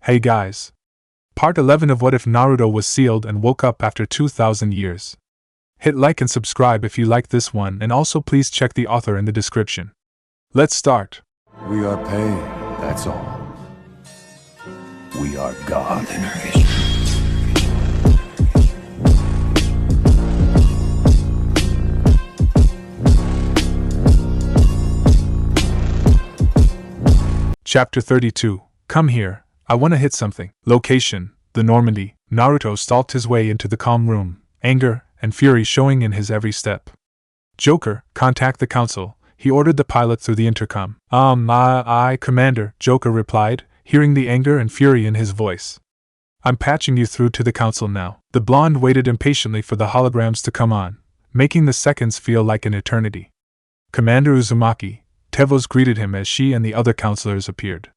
Hey guys. Part 11 of What If Naruto was sealed and woke up after 2000 years. Hit like and subscribe if you like this one, and also please check the author in the description. Let's start. We are pain, that's all. We are God. Chapter 32. Come here, I want to hit something. Location: the Normandy. Naruto stalked his way into the calm room, anger and fury showing in his every step. Joker, contact the council, he ordered the pilot through the intercom. Aye, Commander, Joker replied, hearing the anger and fury in his voice. I'm patching you through to the council now. The blonde waited impatiently for the holograms to come on, making the seconds feel like an eternity. Commander Uzumaki, Tevos greeted him as she and the other counselors appeared.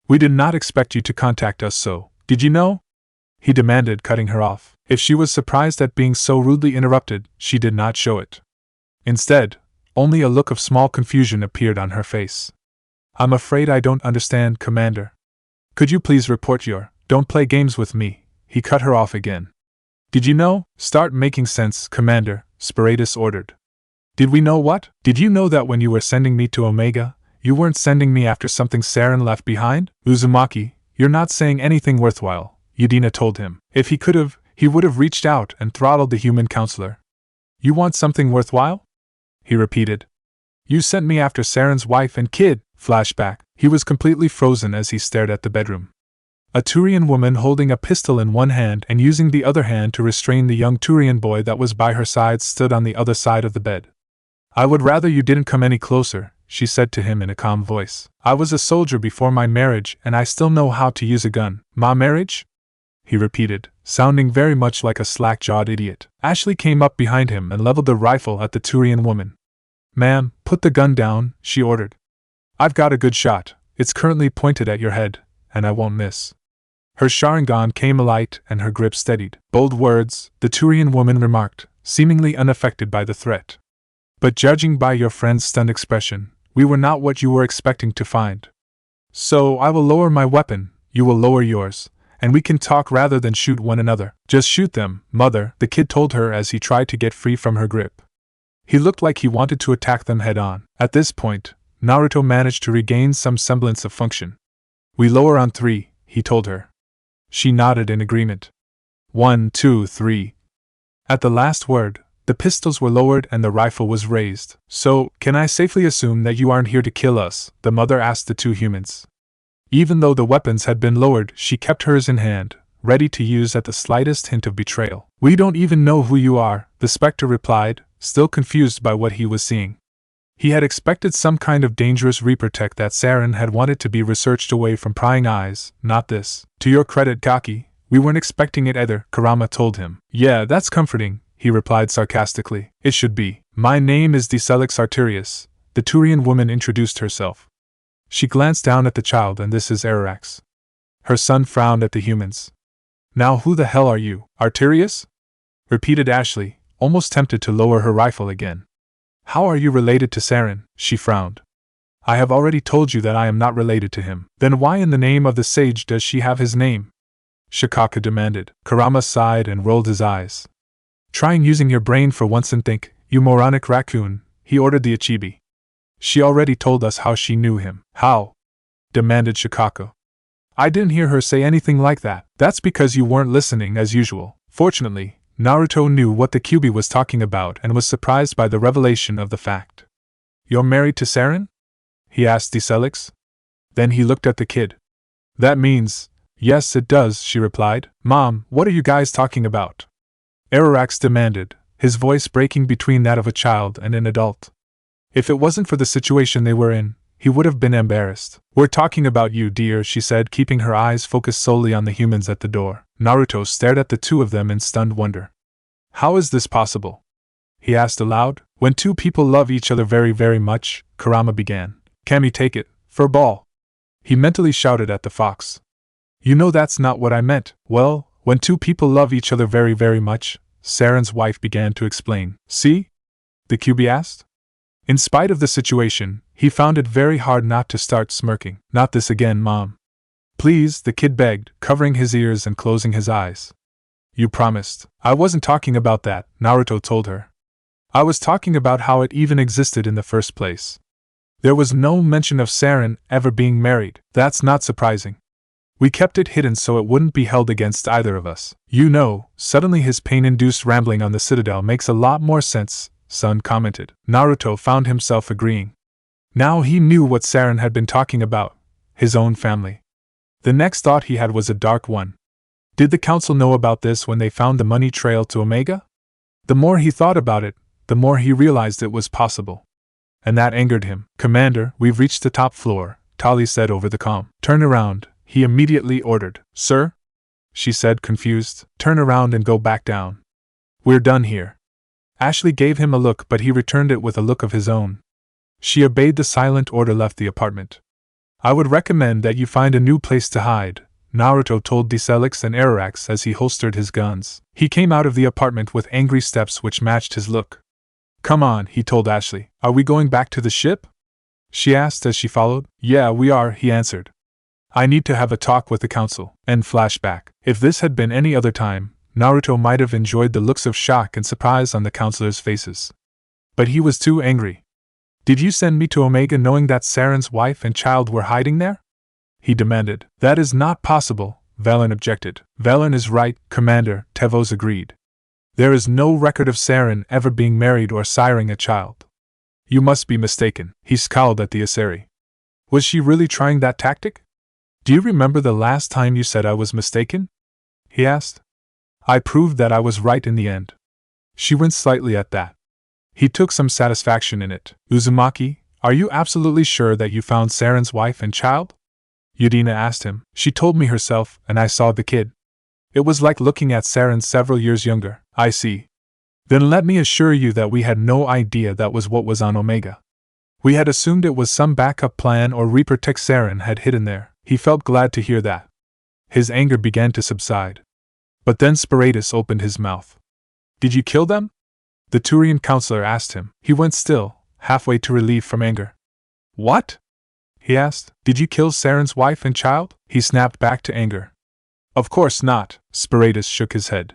We did not expect you to contact us, so, did you know? He demanded, cutting her off. If she was surprised at being so rudely interrupted, she did not show it. Instead, only a look of small confusion appeared on her face. I'm afraid I don't understand, Commander. Could you please report your, don't play games with me? He cut her off again. Did you know? Start making sense, Commander, Spiratus ordered. Did we know what? Did you know that when you were sending me to Omega, you weren't sending me after something Saren left behind? Uzumaki, you're not saying anything worthwhile, Yudina told him. If he could have, he would have reached out and throttled the human counselor. You want something worthwhile? He repeated. You sent me after Saren's wife and kid. Flashback. He was completely frozen as he stared at the bedroom. A Turian woman holding a pistol in one hand and using the other hand to restrain the young Turian boy that was by her side stood on the other side of the bed. I would rather you didn't come any closer, she said to him in a calm voice. I was a soldier before my marriage and I still know how to use a gun. My marriage? He repeated, sounding very much like a slack-jawed idiot. Ashley came up behind him and leveled the rifle at the Turian woman. Ma'am, put the gun down, she ordered. I've got a good shot. It's currently pointed at your head, and I won't miss. Her Sharingan came alight and her grip steadied. Bold words, the Turian woman remarked, seemingly unaffected by the threat. But judging by your friend's stunned expression, we were not what you were expecting to find. So I will lower my weapon, you will lower yours, and we can talk rather than shoot one another. Just shoot them, mother, the kid told her as he tried to get free from her grip. He looked like he wanted to attack them head on. At this point, Naruto managed to regain some semblance of function. We lower on 3, he told her. She nodded in agreement. 1, 2, 3. At the last word, the pistols were lowered and the rifle was raised. So, can I safely assume that you aren't here to kill us? The mother asked the two humans. Even though the weapons had been lowered, she kept hers in hand, ready to use at the slightest hint of betrayal. We don't even know who you are, the Spectre replied, still confused by what he was seeing. He had expected some kind of dangerous Reaper tech that Saren had wanted to be researched away from prying eyes, not this. To your credit, Gaki, we weren't expecting it either, Kurama told him. Yeah, that's comforting, he replied sarcastically. It should be. My name is Deselix Arterius, the Turian woman introduced herself. She glanced down at the child, and this is Ararax. Her son frowned at the humans. Now who the hell are you, Arterius? Repeated Ashley, almost tempted to lower her rifle again. How are you related to Saren? She frowned. I have already told you that I am not related to him. Then why in the name of the sage does she have his name? Shikaka demanded. Kurama sighed and rolled his eyes. Trying using your brain for once and think, you moronic raccoon, he ordered the Ichibi. She already told us how she knew him. How? Demanded Shikako. I didn't hear her say anything like that. That's because you weren't listening as usual. Fortunately, Naruto knew what the Kyuubi was talking about and was surprised by the revelation of the fact. You're married to Saren? He asked Deselix. Then he looked at the kid. That means, yes it does, she replied. Mom, what are you guys talking about? Ararax demanded, his voice breaking between that of a child and an adult. If it wasn't for the situation they were in, he would have been embarrassed. We're talking about you, dear, she said, keeping her eyes focused solely on the humans at the door. Naruto stared at the two of them in stunned wonder. How is this possible? He asked aloud. When two people love each other very, very much, Kurama began. Can we take it, for a ball? He mentally shouted at the fox. You know that's not what I meant. Well, when two people love each other very, very much, Saren's wife began to explain. See? The Kyuubi asked. In spite of the situation, he found it very hard not to start smirking. Not this again, Mom. Please, the kid begged, covering his ears and closing his eyes. You promised. I wasn't talking about that, Naruto told her. I was talking about how it even existed in the first place. There was no mention of Saren ever being married. That's not surprising. We kept it hidden so it wouldn't be held against either of us. You know, suddenly his pain-induced rambling on the Citadel makes a lot more sense, Sun commented. Naruto found himself agreeing. Now he knew what Saren had been talking about, his own family. The next thought he had was a dark one. Did the council know about this when they found the money trail to Omega? The more he thought about it, the more he realized it was possible. And that angered him. Commander, we've reached the top floor, Tali said over the comm. Turn around, he immediately ordered. Sir? She said, confused. Turn around and go back down. We're done here. Ashley gave him a look, but he returned it with a look of his own. She obeyed the silent order, left the apartment. I would recommend that you find a new place to hide, Naruto told Deselix and Ararax as he holstered his guns. He came out of the apartment with angry steps which matched his look. Come on, he told Ashley. Are we going back to the ship? She asked as she followed. Yeah, we are, he answered. I need to have a talk with the council. End flashback. If this had been any other time, Naruto might have enjoyed the looks of shock and surprise on the councilors' faces. But he was too angry. Did you send me to Omega knowing that Saren's wife and child were hiding there? He demanded. That is not possible, Velen objected. Velen is right, Commander, Tevos agreed. There is no record of Saren ever being married or siring a child. You must be mistaken. He scowled at the Asari. Was she really trying that tactic? Do you remember the last time you said I was mistaken? He asked. I proved that I was right in the end. She winced slightly at that. He took some satisfaction in it. Uzumaki, are you absolutely sure that you found Saren's wife and child? Yudina asked him. She told me herself, and I saw the kid. It was like looking at Saren several years younger. I see. Then let me assure you that we had no idea that was what was on Omega. We had assumed it was some backup plan or Reaper tech Saren had hidden there. He felt glad to hear that. His anger began to subside. But then Sparatus opened his mouth. Did you kill them? The Turian counselor asked him. He went still, halfway to relief from anger. What? He asked. Did you kill Saren's wife and child? He snapped back to anger. Of course not, Sparatus shook his head.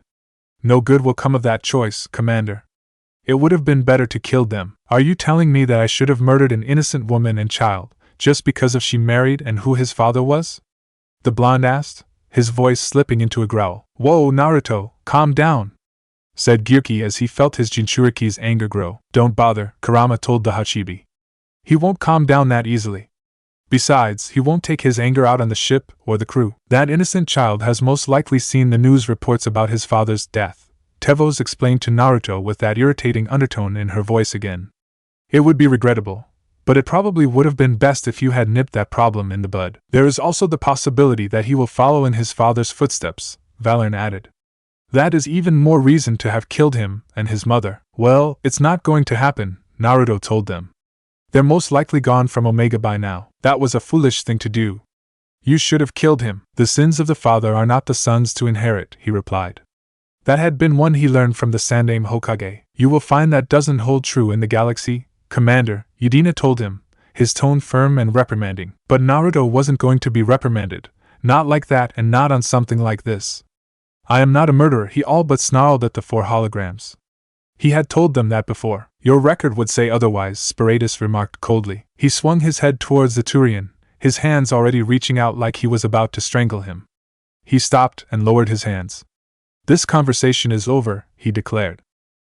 No good will come of that choice, Commander. It would have been better to kill them. Are you telling me that I should have murdered an innocent woman and child, just because of she married and who his father was? The blonde asked, his voice slipping into a growl. Whoa, Naruto, calm down, said Gyuki as he felt his Jinchuriki's anger grow. Don't bother, Kurama told the Hachibi. He won't calm down that easily. Besides, he won't take his anger out on the ship or the crew. That innocent child has most likely seen the news reports about his father's death, Tevos explained to Naruto with that irritating undertone in her voice again. It would be regrettable, but it probably would have been best if you had nipped that problem in the bud. There is also the possibility that he will follow in his father's footsteps, Valern added. That is even more reason to have killed him and his mother. Well, it's not going to happen, Naruto told them. They're most likely gone from Omega by now. That was a foolish thing to do. You should have killed him. The sins of the father are not the sons to inherit, he replied. That had been one he learned from the Sandaime Hokage. You will find that doesn't hold true in the galaxy, Commander, Yudina told him, his tone firm and reprimanding. But Naruto wasn't going to be reprimanded. Not like that and not on something like this. I am not a murderer, he all but snarled at the four holograms. He had told them that before. Your record would say otherwise, Sparatus remarked coldly. He swung his head towards the Turian, his hands already reaching out like he was about to strangle him. He stopped and lowered his hands. This conversation is over, he declared.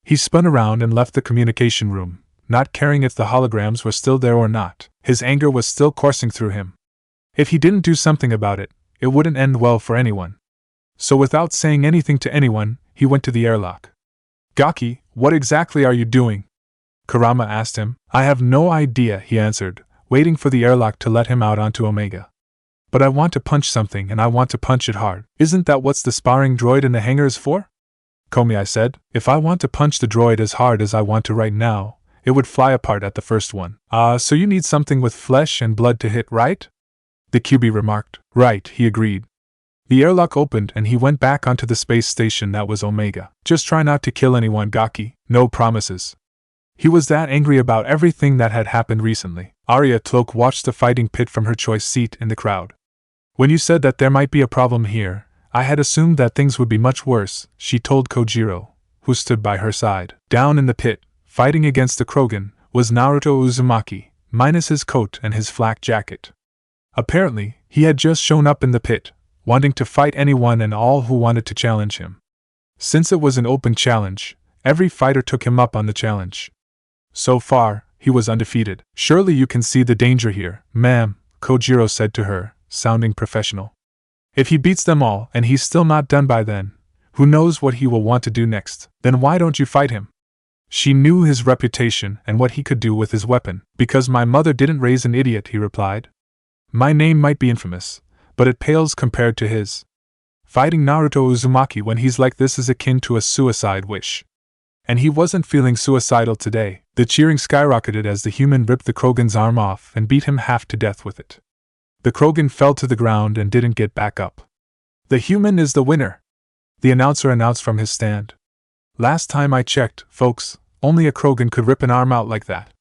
He spun around and left the communication room, not caring if the holograms were still there or not. His anger was still coursing through him. If he didn't do something about it, it wouldn't end well for anyone. So without saying anything to anyone, he went to the airlock. Gaki, what exactly are you doing? Kurama asked him. I have no idea, he answered, waiting for the airlock to let him out onto Omega. But I want to punch something and I want to punch it hard. Isn't that what the sparring droid in the hangar is for? Komi, I said. If I want to punch the droid as hard as I want to right now, it would fly apart at the first one. So you need something with flesh and blood to hit, right? The QB remarked. Right, he agreed. The airlock opened and he went back onto the space station that was Omega. Just try not to kill anyone, Gaki. No promises. He was that angry about everything that had happened recently. Arya Cloak watched the fighting pit from her choice seat in the crowd. When you said that there might be a problem here, I had assumed that things would be much worse, she told Kojiro, who stood by her side. Down in the pit, fighting against the Krogan, was Naruto Uzumaki, minus his coat and his flak jacket. Apparently, he had just shown up in the pit, wanting to fight anyone and all who wanted to challenge him. Since it was an open challenge, every fighter took him up on the challenge. So far, he was undefeated. Surely you can see the danger here, ma'am, Kojiro said to her, sounding professional. If he beats them all and he's still not done by then, who knows what he will want to do next? Then why don't you fight him? She knew his reputation and what he could do with his weapon. Because my mother didn't raise an idiot, he replied. My name might be infamous, but it pales compared to his. Fighting Naruto Uzumaki when he's like this is akin to a suicide wish. And he wasn't feeling suicidal today. The cheering skyrocketed as the human ripped the Krogan's arm off and beat him half to death with it. The Krogan fell to the ground and didn't get back up. The human is the winner, the announcer announced from his stand. Last time I checked, folks, only a Krogan could rip an arm out like that.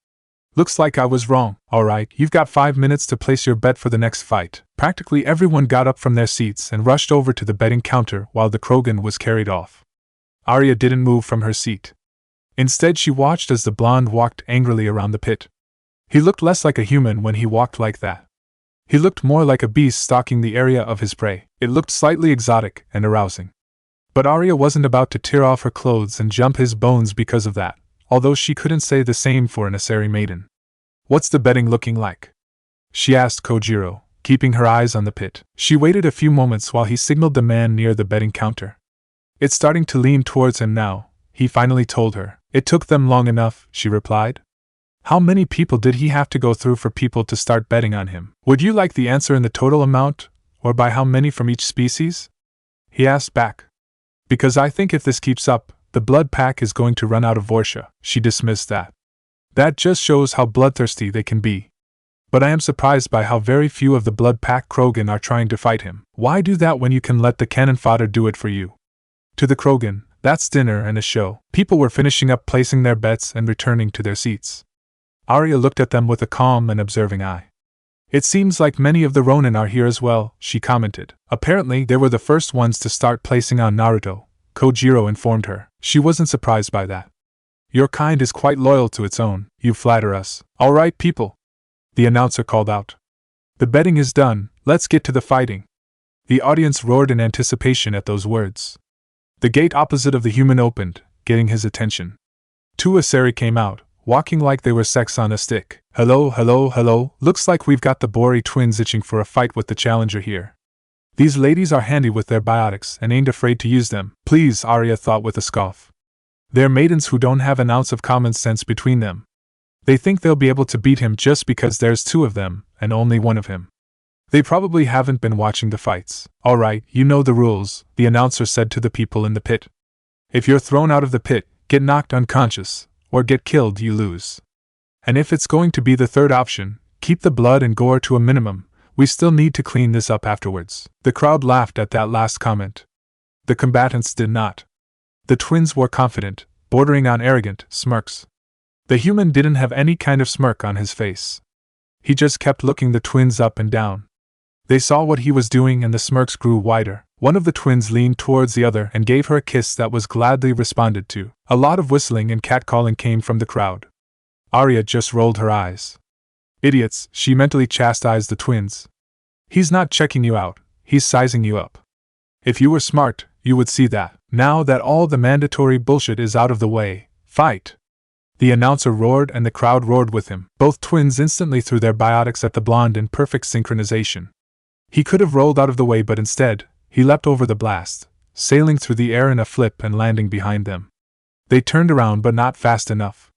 Looks like I was wrong. Alright, you've got 5 minutes to place your bet for the next fight. Practically everyone got up from their seats and rushed over to the betting counter while the Krogan was carried off. Arya didn't move from her seat. Instead, she watched as the blonde walked angrily around the pit. He looked less like a human when he walked like that. He looked more like a beast stalking the area of his prey. It looked slightly exotic and arousing. But Arya wasn't about to tear off her clothes and jump his bones because of that, although she couldn't say the same for an Asari maiden. What's the betting looking like? She asked Kojiro, keeping her eyes on the pit. She waited a few moments while he signaled the man near the betting counter. It's starting to lean towards him now, he finally told her. It took them long enough, she replied. How many people did he have to go through for people to start betting on him? Would you like the answer in the total amount, or by how many from each species? He asked back. Because I think if this keeps up, the blood pack is going to run out of Vorsha. She dismissed that. That just shows how bloodthirsty they can be. But I am surprised by how very few of the blood pack Krogan are trying to fight him. Why do that when you can let the cannon fodder do it for you? To the Krogan, that's dinner and a show. People were finishing up placing their bets and returning to their seats. Arya looked at them with a calm and observing eye. It seems like many of the Ronin are here as well, she commented. Apparently, they were the first ones to start placing on Naruto, Kojiro informed her. She wasn't surprised by that. Your kind is quite loyal to its own, you flatter us. All right, people, the announcer called out. The betting is done, let's get to the fighting. The audience roared in anticipation at those words. The gate opposite of the human opened, getting his attention. 2 Asari came out, walking like they were sex on a stick. Hello, hello, hello, looks like we've got the Bori twins itching for a fight with the challenger here. These ladies are handy with their biotics and ain't afraid to use them. Please, Arya thought with a scoff. They're maidens who don't have an ounce of common sense between them. They think they'll be able to beat him just because there's 2 of them, and only 1 of him. They probably haven't been watching the fights. Alright, you know the rules, the announcer said to the people in the pit. If you're thrown out of the pit, get knocked unconscious, or get killed, you lose. And if it's going to be the third option, keep the blood and gore to a minimum. We still need to clean this up afterwards. The crowd laughed at that last comment. The combatants did not. The twins were confident, bordering on arrogant, smirks. The human didn't have any kind of smirk on his face. He just kept looking the twins up and down. They saw what he was doing and the smirks grew wider. One of the twins leaned towards the other and gave her a kiss that was gladly responded to. A lot of whistling and catcalling came from the crowd. Arya just rolled her eyes. Idiots, she mentally chastised the twins. He's not checking you out, he's sizing you up. If you were smart, you would see that. Now that all the mandatory bullshit is out of the way, fight! The announcer roared and the crowd roared with him. Both twins instantly threw their biotics at the blonde in perfect synchronization. He could have rolled out of the way, but instead, he leapt over the blast, sailing through the air in a flip and landing behind them. They turned around, but not fast enough.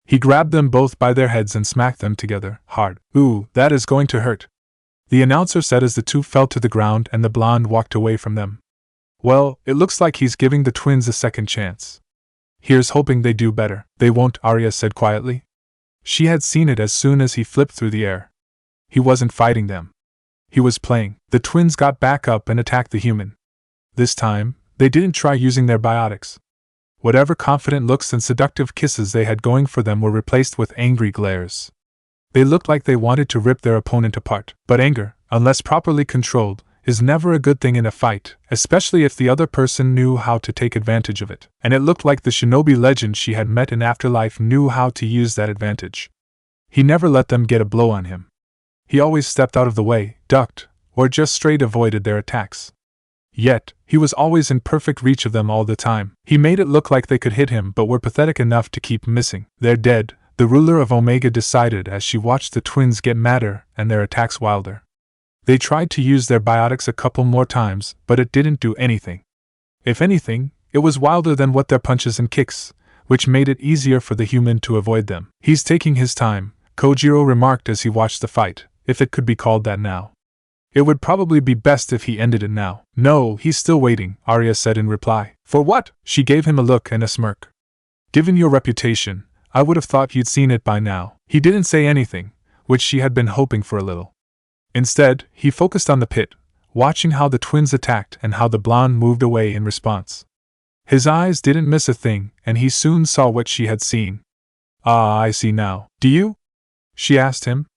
He grabbed them both by their heads and smacked them together, hard. Ooh, that is going to hurt, the announcer said as the 2 fell to the ground and the blonde walked away from them. Well, it looks like he's giving the twins a second chance. Here's hoping they do better. They won't, Arya said quietly. She had seen it as soon as he flipped through the air. He wasn't fighting them. He was playing. The twins got back up and attacked the human. This time, they didn't try using their biotics. Whatever confident looks and seductive kisses they had going for them were replaced with angry glares. They looked like they wanted to rip their opponent apart. But anger, unless properly controlled, is never a good thing in a fight, especially if the other person knew how to take advantage of it. And it looked like the shinobi legend she had met in Afterlife knew how to use that advantage. He never let them get a blow on him. He always stepped out of the way, ducked, or just straight avoided their attacks. Yet, he was always in perfect reach of them all the time. He made it look like they could hit him but were pathetic enough to keep missing. "They're dead," the ruler of Omega decided as she watched the twins get madder and their attacks wilder. They tried to use their biotics a couple more times, but it didn't do anything. If anything, it was wilder than what their punches and kicks, which made it easier for the human to avoid them. "He's taking his time," Kojiro remarked as he watched the fight, if it could be called that now. "It would probably be best if he ended it now." "No, he's still waiting," Arya said in reply. "For what?" She gave him a look and a smirk. "Given your reputation, I would have thought you'd seen it by now." He didn't say anything, which she had been hoping for a little. Instead, he focused on the pit, watching how the twins attacked and how the blonde moved away in response. His eyes didn't miss a thing, and he soon saw what she had seen. "Ah, I see now. Do you?" she asked him.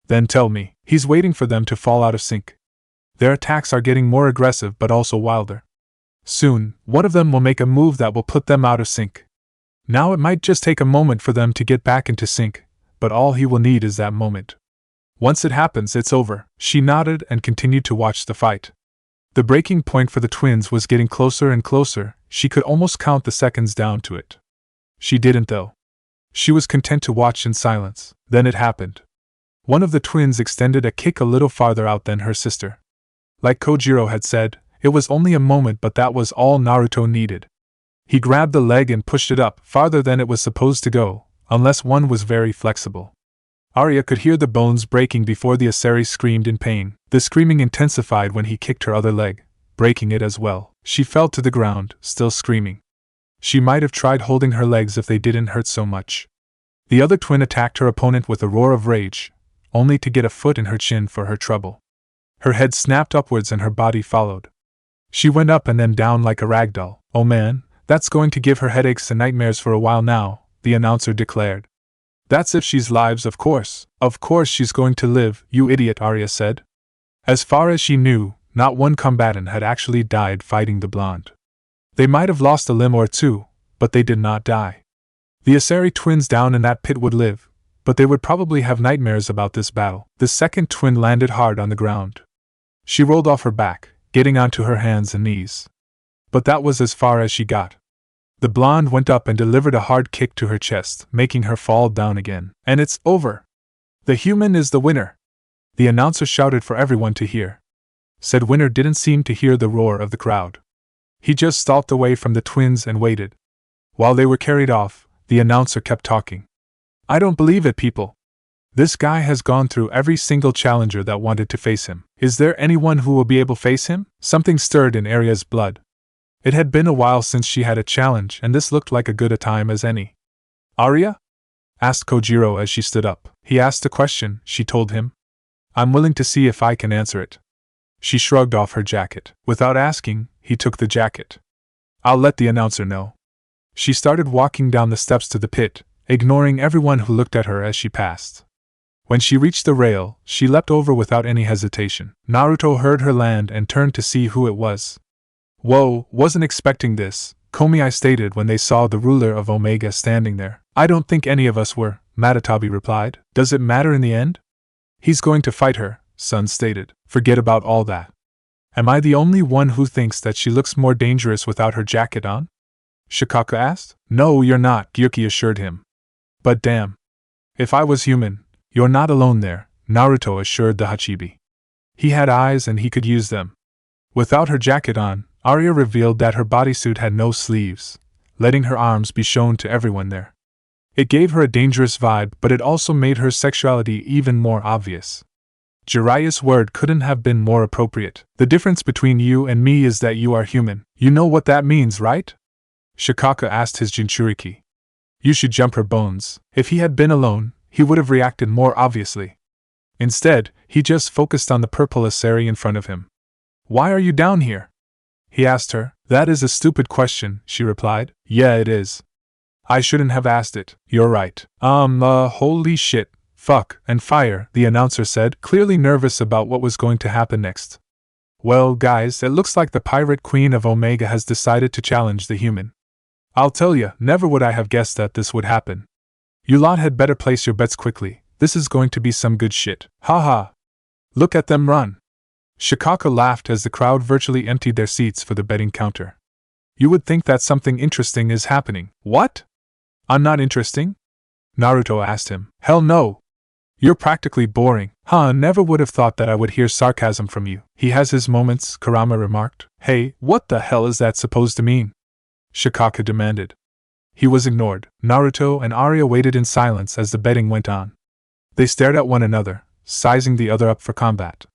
"Then tell me." He's waiting for them to fall out of sync. Their attacks are getting more aggressive but also wilder. Soon, one of them will make a move that will put them out of sync. Now it might just take a moment for them to get back into sync, but all he will need is that moment. Once it happens, it's over. She nodded and continued to watch the fight. The breaking point for the twins was getting closer and closer. She could almost count the seconds down to it. She didn't though. She was content to watch in silence. Then it happened. One of the twins extended a kick a little farther out than her sister. Like Kojiro had said, it was only a moment, but that was all Naruto needed. He grabbed the leg and pushed it up farther than it was supposed to go, unless one was very flexible. Arya could hear the bones breaking before the Asari screamed in pain. The screaming intensified when he kicked her other leg, breaking it as well. She fell to the ground, still screaming. She might have tried holding her legs if they didn't hurt so much. The other twin attacked her opponent with a roar of rage, only to get a foot in her chin for her trouble. Her head snapped upwards and her body followed. She went up and then down like a ragdoll. "Oh man, that's going to give her headaches and nightmares for a while now," the announcer declared. "That's if she's lives, of course. Of course she's going to live, you idiot," Arya said. As far as she knew, not one combatant had actually died fighting the blonde. They might have lost a limb or two, but they did not die. The Asari twins down in that pit would live, but they would probably have nightmares about this battle. The second twin landed hard on the ground. She rolled off her back, getting onto her hands and knees. But that was as far as she got. The blonde went up and delivered a hard kick to her chest, making her fall down again. "And it's over. The human is the winner," the announcer shouted for everyone to hear. Said winner didn't seem to hear the roar of the crowd. He just stalked away from the twins and waited. While they were carried off, the announcer kept talking. "I don't believe it, people. This guy has gone through every single challenger that wanted to face him. Is there anyone who will be able to face him?" Something stirred in Arya's blood. It had been a while since she had a challenge, and this looked like as good a time as any. "Arya?" asked Kojiro as she stood up. He asked a question, she told him. "I'm willing to see if I can answer it." She shrugged off her jacket. Without asking, he took the jacket. "I'll let the announcer know." She started walking down the steps to the pit, ignoring everyone who looked at her as she passed. When she reached the rail, she leapt over without any hesitation. Naruto heard her land and turned to see who it was. "Whoa, wasn't expecting this," Komi stated when they saw the ruler of Omega standing there. "I don't think any of us were," Matatabi replied. "Does it matter in the end?" "He's going to fight her," Sun stated. "Forget about all that." "Am I the only one who thinks that she looks more dangerous without her jacket on?" Shikaka asked. "No, you're not," Gyuki assured him. "But damn. If I was human, you're not alone there," Naruto assured the Hachibi. He had eyes and he could use them. Without her jacket on, Arya revealed that her bodysuit had no sleeves, letting her arms be shown to everyone there. It gave her a dangerous vibe, but it also made her sexuality even more obvious. Jiraiya's word couldn't have been more appropriate. "The difference between you and me is that you are human. You know what that means, right?" Shikaka asked his Jinchuriki. You should jump her bones. If he had been alone, he would have reacted more obviously. Instead, he just focused on the purple Asari in front of him. "Why are you down here?" he asked her. "That is a stupid question," she replied. "Yeah, it is. I shouldn't have asked it. You're right. Holy shit, fuck, and fire," the announcer said, clearly nervous about what was going to happen next. Well, guys, it looks like the pirate queen of Omega has decided to challenge the human. I'll tell ya, never would I have guessed that this would happen. You lot had better place your bets quickly. This is going to be some good shit. Ha ha. Look at them run. Shikaka laughed as the crowd virtually emptied their seats for the betting counter. You would think that something interesting is happening. What? I'm not interesting? Naruto asked him. Hell no. You're practically boring. Huh, never would have thought that I would hear sarcasm from you. He has his moments, Kurama remarked. Hey, what the hell is that supposed to mean? Shikaka demanded. He was ignored. Naruto and Arya waited in silence as the betting went on. They stared at one another, sizing the other up for combat.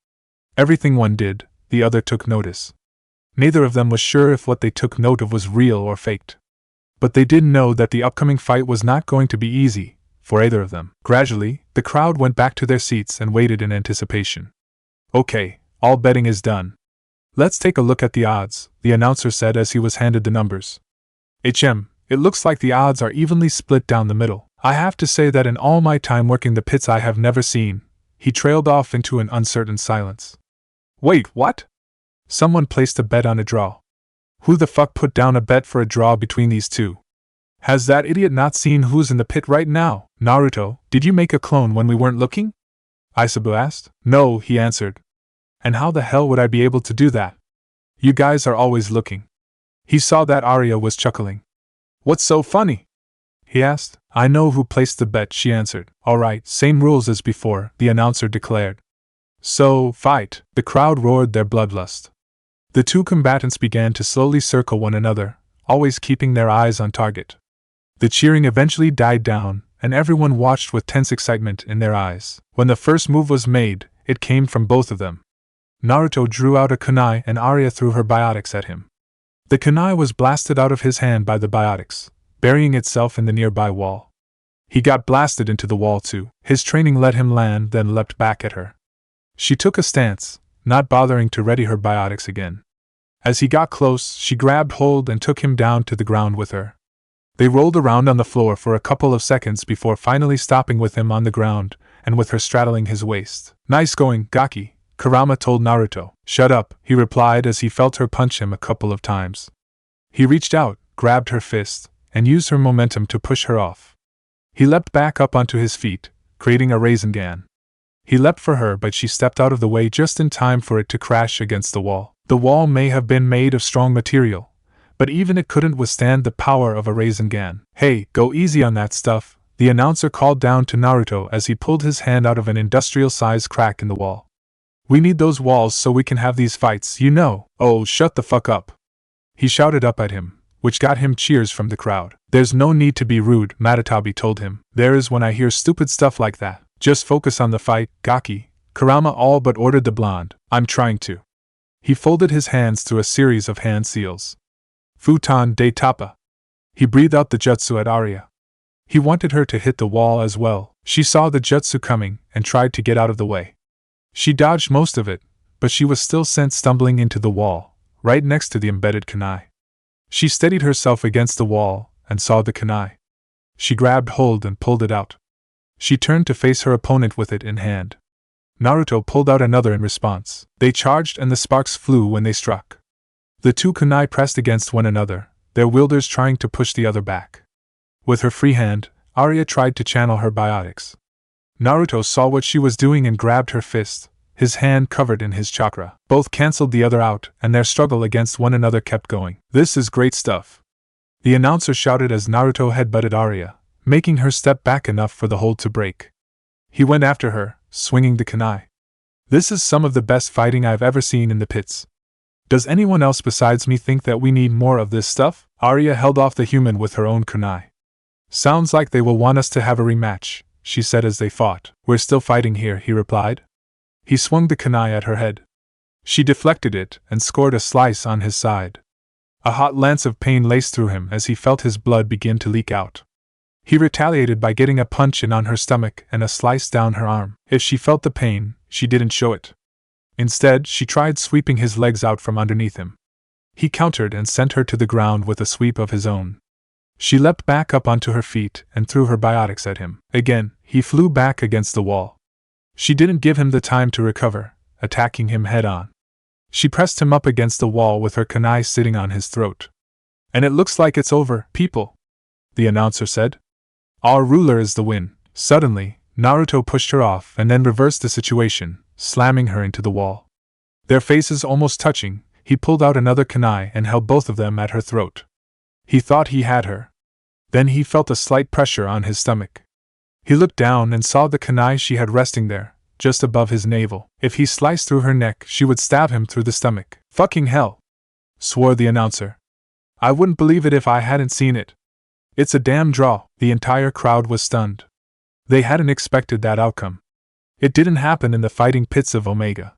Everything one did, the other took notice. Neither of them was sure if what they took note of was real or faked. But they did know that the upcoming fight was not going to be easy for either of them. Gradually, the crowd went back to their seats and waited in anticipation. Okay, all betting is done. Let's take a look at the odds, the announcer said as he was handed the numbers. It looks like the odds are evenly split down the middle. I have to say that in all my time working the pits I have never seen. He trailed off into an uncertain silence. Wait, what? Someone placed a bet on a draw. Who the fuck put down a bet for a draw between these two? Has that idiot not seen who's in the pit right now? Naruto, did you make a clone when we weren't looking? Isabu asked. No, he answered. And how the hell would I be able to do that? You guys are always looking. He saw that Arya was chuckling. What's so funny? He asked. I know who placed the bet, she answered. Alright, same rules as before, the announcer declared. So, fight. The crowd roared their bloodlust. The two combatants began to slowly circle one another, always keeping their eyes on target. The cheering eventually died down, and everyone watched with tense excitement in their eyes. When the first move was made, it came from both of them. Naruto drew out a kunai and Arya threw her biotics at him. The kunai was blasted out of his hand by the biotics, burying itself in the nearby wall. He got blasted into the wall too. His training let him land, then leapt back at her. She took a stance, not bothering to ready her biotics again. As he got close, she grabbed hold and took him down to the ground with her. They rolled around on the floor for a couple of seconds before finally stopping with him on the ground, and with her straddling his waist. Nice going, Gaki, Kurama told Naruto. Shut up, he replied as he felt her punch him a couple of times. He reached out, grabbed her fist, and used her momentum to push her off. He leapt back up onto his feet, creating a Rasengan. He leapt for her, but she stepped out of the way just in time for it to crash against the wall. The wall may have been made of strong material, but even it couldn't withstand the power of a Rasengan. Hey, go easy on that stuff, the announcer called down to Naruto as he pulled his hand out of an industrial-sized crack in the wall. We need those walls so we can have these fights, you know. Oh, shut the fuck up. He shouted up at him, which got him cheers from the crowd. There's no need to be rude, Matatabi told him. There is when I hear stupid stuff like that. Just focus on the fight, Gaki, Kurama all but ordered the blonde. I'm trying to. He folded his hands through a series of hand seals. Futon de Tapa. He breathed out the jutsu at Arya. He wanted her to hit the wall as well. She saw the jutsu coming and tried to get out of the way. She dodged most of it, but she was still sent stumbling into the wall, right next to the embedded kunai. She steadied herself against the wall and saw the kunai. She grabbed hold and pulled it out. She turned to face her opponent with it in hand. Naruto pulled out another in response. They charged and the sparks flew when they struck. The two kunai pressed against one another, their wielders trying to push the other back. With her free hand, Arya tried to channel her biotics. Naruto saw what she was doing and grabbed her fist, his hand covered in his chakra. Both cancelled the other out, and their struggle against one another kept going. This is great stuff, the announcer shouted as Naruto headbutted Arya, making her step back enough for the hold to break. He went after her, swinging the kunai. This is some of the best fighting I've ever seen in the pits. Does anyone else besides me think that we need more of this stuff? Arya held off the human with her own kunai. Sounds like they will want us to have a rematch, she said as they fought. We're still fighting here, he replied. He swung the kunai at her head. She deflected it and scored a slice on his side. A hot lance of pain laced through him as he felt his blood begin to leak out. He retaliated by getting a punch in on her stomach and a slice down her arm. If she felt the pain, she didn't show it. Instead, she tried sweeping his legs out from underneath him. He countered and sent her to the ground with a sweep of his own. She leapt back up onto her feet and threw her biotics at him. Again, he flew back against the wall. She didn't give him the time to recover, attacking him head-on. She pressed him up against the wall with her kunai sitting on his throat. And it looks like it's over, people, the announcer said. Our ruler is the win. Suddenly, Naruto pushed her off and then reversed the situation, slamming her into the wall. Their faces almost touching, he pulled out another kunai and held both of them at her throat. He thought he had her. Then he felt a slight pressure on his stomach. He looked down and saw the kunai she had resting there, just above his navel. If he sliced through her neck, she would stab him through the stomach. Fucking hell, swore the announcer. I wouldn't believe it if I hadn't seen it. It's a damn draw. The entire crowd was stunned. They hadn't expected that outcome. It didn't happen in the fighting pits of Omega.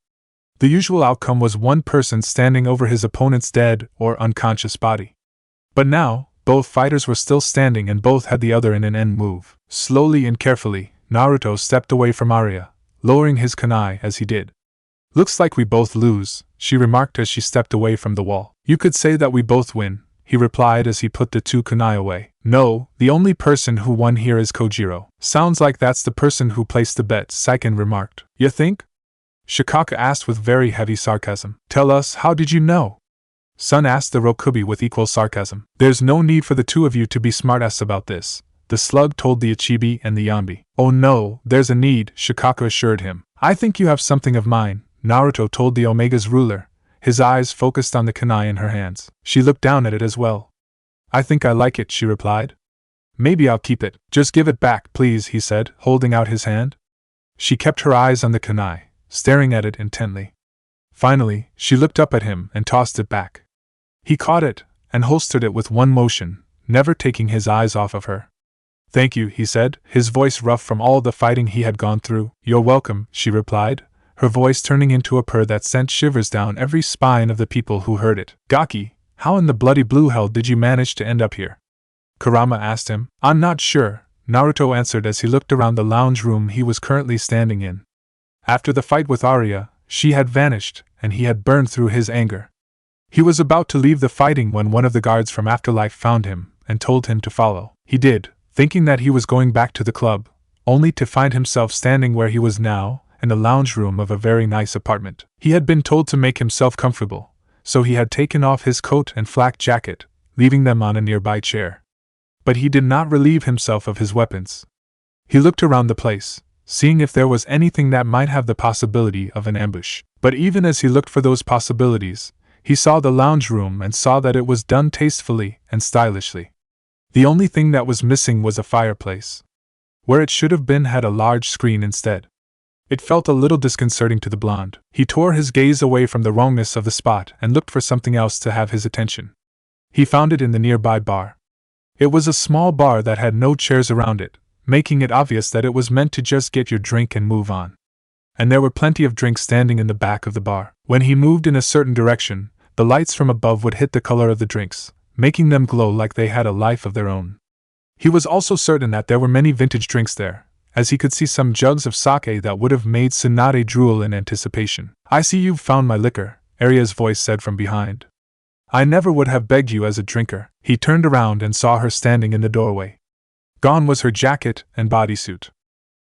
The usual outcome was one person standing over his opponent's dead or unconscious body. But now, both fighters were still standing and both had the other in an end move. Slowly and carefully, Naruto stepped away from Arya, lowering his kunai as he did. Looks like we both lose, she remarked as she stepped away from the wall. You could say that we both win, he replied as he put the two kunai away. No, the only person who won here is Kojiro. Sounds like that's the person who placed the bet, Saiken remarked. You think? Shikaka asked with very heavy sarcasm. Tell us, how did you know? Sun asked the Rokubi with equal sarcasm. There's no need for the two of you to be smartass about this, the slug told the Ichibi and the Yambi. Oh no, there's a need, Shikaka assured him. I think you have something of mine, Naruto told the Omega's ruler, his eyes focused on the kunai in her hands. She looked down at it as well. I think I like it, she replied. Maybe I'll keep it. Just give it back, please, he said, holding out his hand. She kept her eyes on the kunai, staring at it intently. Finally, she looked up at him and tossed it back. He caught it and holstered it with one motion, never taking his eyes off of her. Thank you, he said, his voice rough from all the fighting he had gone through. You're welcome, she replied, her voice turning into a purr that sent shivers down every spine of the people who heard it. Gaki, how in the bloody blue hell did you manage to end up here? Kurama asked him. I'm not sure, Naruto answered as he looked around the lounge room he was currently standing in. After the fight with Arya, she had vanished, and he had burned through his anger. He was about to leave the fighting when one of the guards from Afterlife found him and told him to follow. He did, thinking that he was going back to the club, only to find himself standing where he was now, in the lounge room of a very nice apartment. He had been told to make himself comfortable, so he had taken off his coat and flak jacket, leaving them on a nearby chair. But he did not relieve himself of his weapons. He looked around the place, seeing if there was anything that might have the possibility of an ambush. But even as he looked for those possibilities, he saw the lounge room and saw that it was done tastefully and stylishly. The only thing that was missing was a fireplace. Where it should have been had a large screen instead. It felt a little disconcerting to the blonde. He tore his gaze away from the wrongness of the spot and looked for something else to have his attention. He found it in the nearby bar. It was a small bar that had no chairs around it, making it obvious that it was meant to just get your drink and move on. And there were plenty of drinks standing in the back of the bar. When he moved in a certain direction, the lights from above would hit the color of the drinks, making them glow like they had a life of their own. He was also certain that there were many vintage drinks there, as he could see some jugs of sake that would have made Tsunade drool in anticipation. I see you've found my liquor, Arya's voice said from behind. I never would have begged you as a drinker. He turned around and saw her standing in the doorway. Gone was her jacket and bodysuit.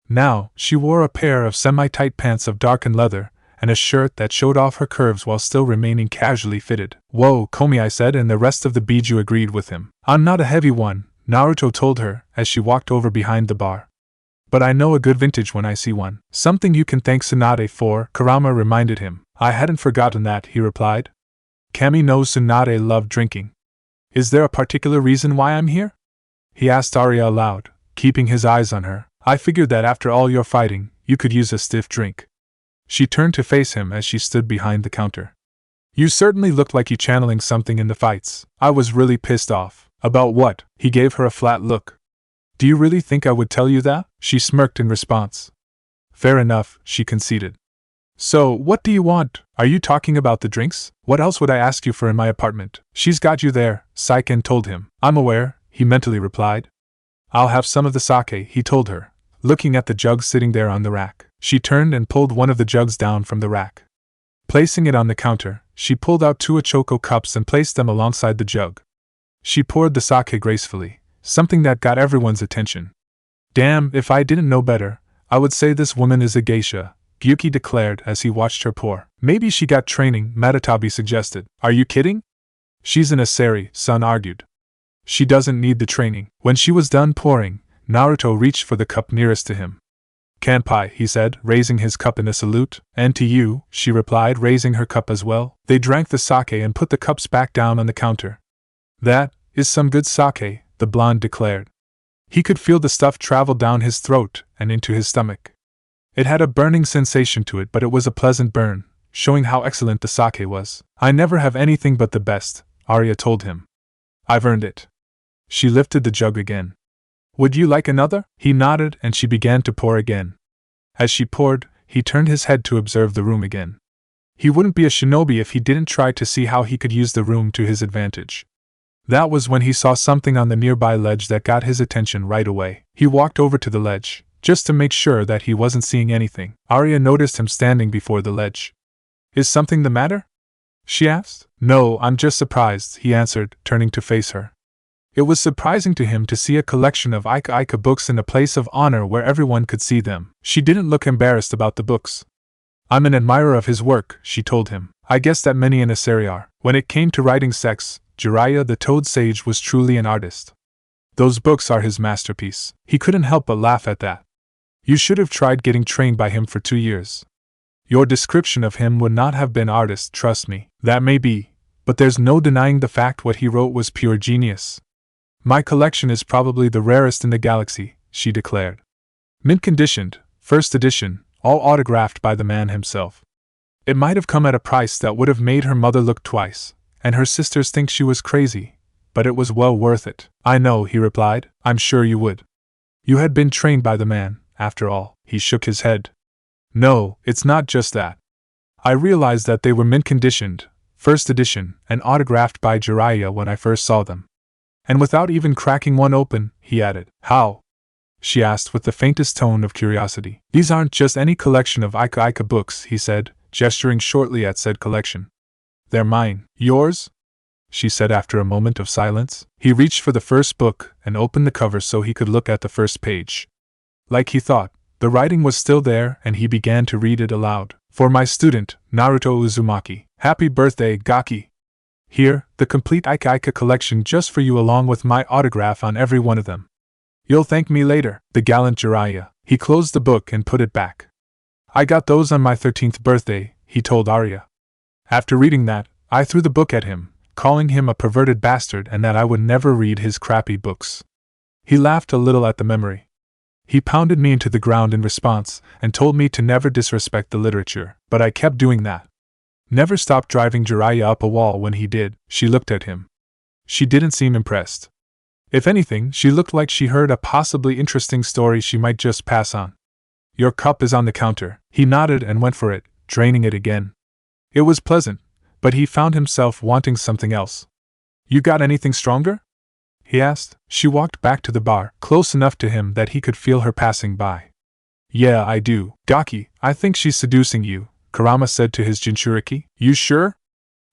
Now, she wore a pair of semi-tight pants of darkened leather, and a shirt that showed off her curves while still remaining casually fitted. Whoa, Komi, said, and the rest of the Biju agreed with him. I'm not a heavy one, Naruto told her as she walked over behind the bar. But I know a good vintage when I see one. Something you can thank Tsunade for, Kurama reminded him. I hadn't forgotten that, he replied. Kami knows Tsunade loved drinking. Is there a particular reason why I'm here? He asked Arya aloud, keeping his eyes on her. I figured that after all your fighting, you could use a stiff drink. She turned to face him as she stood behind the counter. You certainly looked like you channeling something in the fights. I was really pissed off. About what? He gave her a flat look. Do you really think I would tell you that? She smirked in response. Fair enough, she conceded. So, what do you want? Are you talking about the drinks? What else would I ask you for in my apartment? She's got you there, Saiken told him. I'm aware, he mentally replied. I'll have some of the sake, he told her, looking at the jug sitting there on the rack. She turned and pulled one of the jugs down from the rack. Placing it on the counter, she pulled out 2 Ochoko cups and placed them alongside the jug. She poured the sake gracefully, something that got everyone's attention. Damn, if I didn't know better, I would say this woman is a geisha, Gyuki declared as he watched her pour. Maybe she got training, Matatabi suggested. Are you kidding? She's an Asari, Sun argued. She doesn't need the training. When she was done pouring, Naruto reached for the cup nearest to him. Kanpai, he said, raising his cup in a salute. And to you, she replied, raising her cup as well. They drank the sake and put the cups back down on the counter. That is some good sake, the blonde declared. He could feel the stuff travel down his throat and into his stomach. It had a burning sensation to it, but it was a pleasant burn, showing how excellent the sake was. I never have anything but the best, Arya told him. I've earned it. She lifted the jug again. Would you like another? He nodded and she began to pour again. As she poured, he turned his head to observe the room again. He wouldn't be a shinobi if he didn't try to see how he could use the room to his advantage. That was when he saw something on the nearby ledge that got his attention right away. He walked over to the ledge, just to make sure that he wasn't seeing anything. Arya noticed him standing before the ledge. Is something the matter? She asked. No, I'm just surprised, he answered, turning to face her. It was surprising to him to see a collection of Ika books in a place of honor where everyone could see them. She didn't look embarrassed about the books. I'm an admirer of his work, she told him. I guess that many in Asari are. When it came to writing sex, Jiraiya the Toad Sage was truly an artist. Those books are his masterpiece. He couldn't help but laugh at that. You should have tried getting trained by him for 2 years. Your description of him would not have been artist, trust me. That may be, but there's no denying the fact what he wrote was pure genius. My collection is probably the rarest in the galaxy, she declared. Mint-conditioned, first edition, all autographed by the man himself. It might have come at a price that would have made her mother look twice, and her sisters think she was crazy, but it was well worth it. I know, he replied, I'm sure you would. You had been trained by the man, after all. He shook his head. No, it's not just that. I realized that they were mint-conditioned, first edition, and autographed by Jiraiya when I first saw them. And without even cracking one open, he added. How? She asked with the faintest tone of curiosity. These aren't just any collection of Ika books, he said, gesturing shortly at said collection. They're mine. Yours? She said after a moment of silence. He reached for the first book and opened the cover so he could look at the first page. Like he thought, the writing was still there and he began to read it aloud. For my student, Naruto Uzumaki. Happy birthday, Gaki. Here, the complete Ika collection just for you along with my autograph on every one of them. You'll thank me later, the gallant Jiraiya. He closed the book and put it back. I got those on my 13th birthday, he told Arya. After reading that, I threw the book at him, calling him a perverted bastard and that I would never read his crappy books. He laughed a little at the memory. He pounded me into the ground in response and told me to never disrespect the literature, but I kept doing that. Never stopped driving Jiraiya up a wall when he did. She looked at him. She didn't seem impressed. If anything, she looked like she heard a possibly interesting story she might just pass on. Your cup is on the counter. He nodded and went for it, draining it again. It was pleasant, but he found himself wanting something else. You got anything stronger? He asked. She walked back to the bar, close enough to him that he could feel her passing by. Yeah, I do. Gaki, I think she's seducing you, Kurama said to his Jinchuriki. You sure?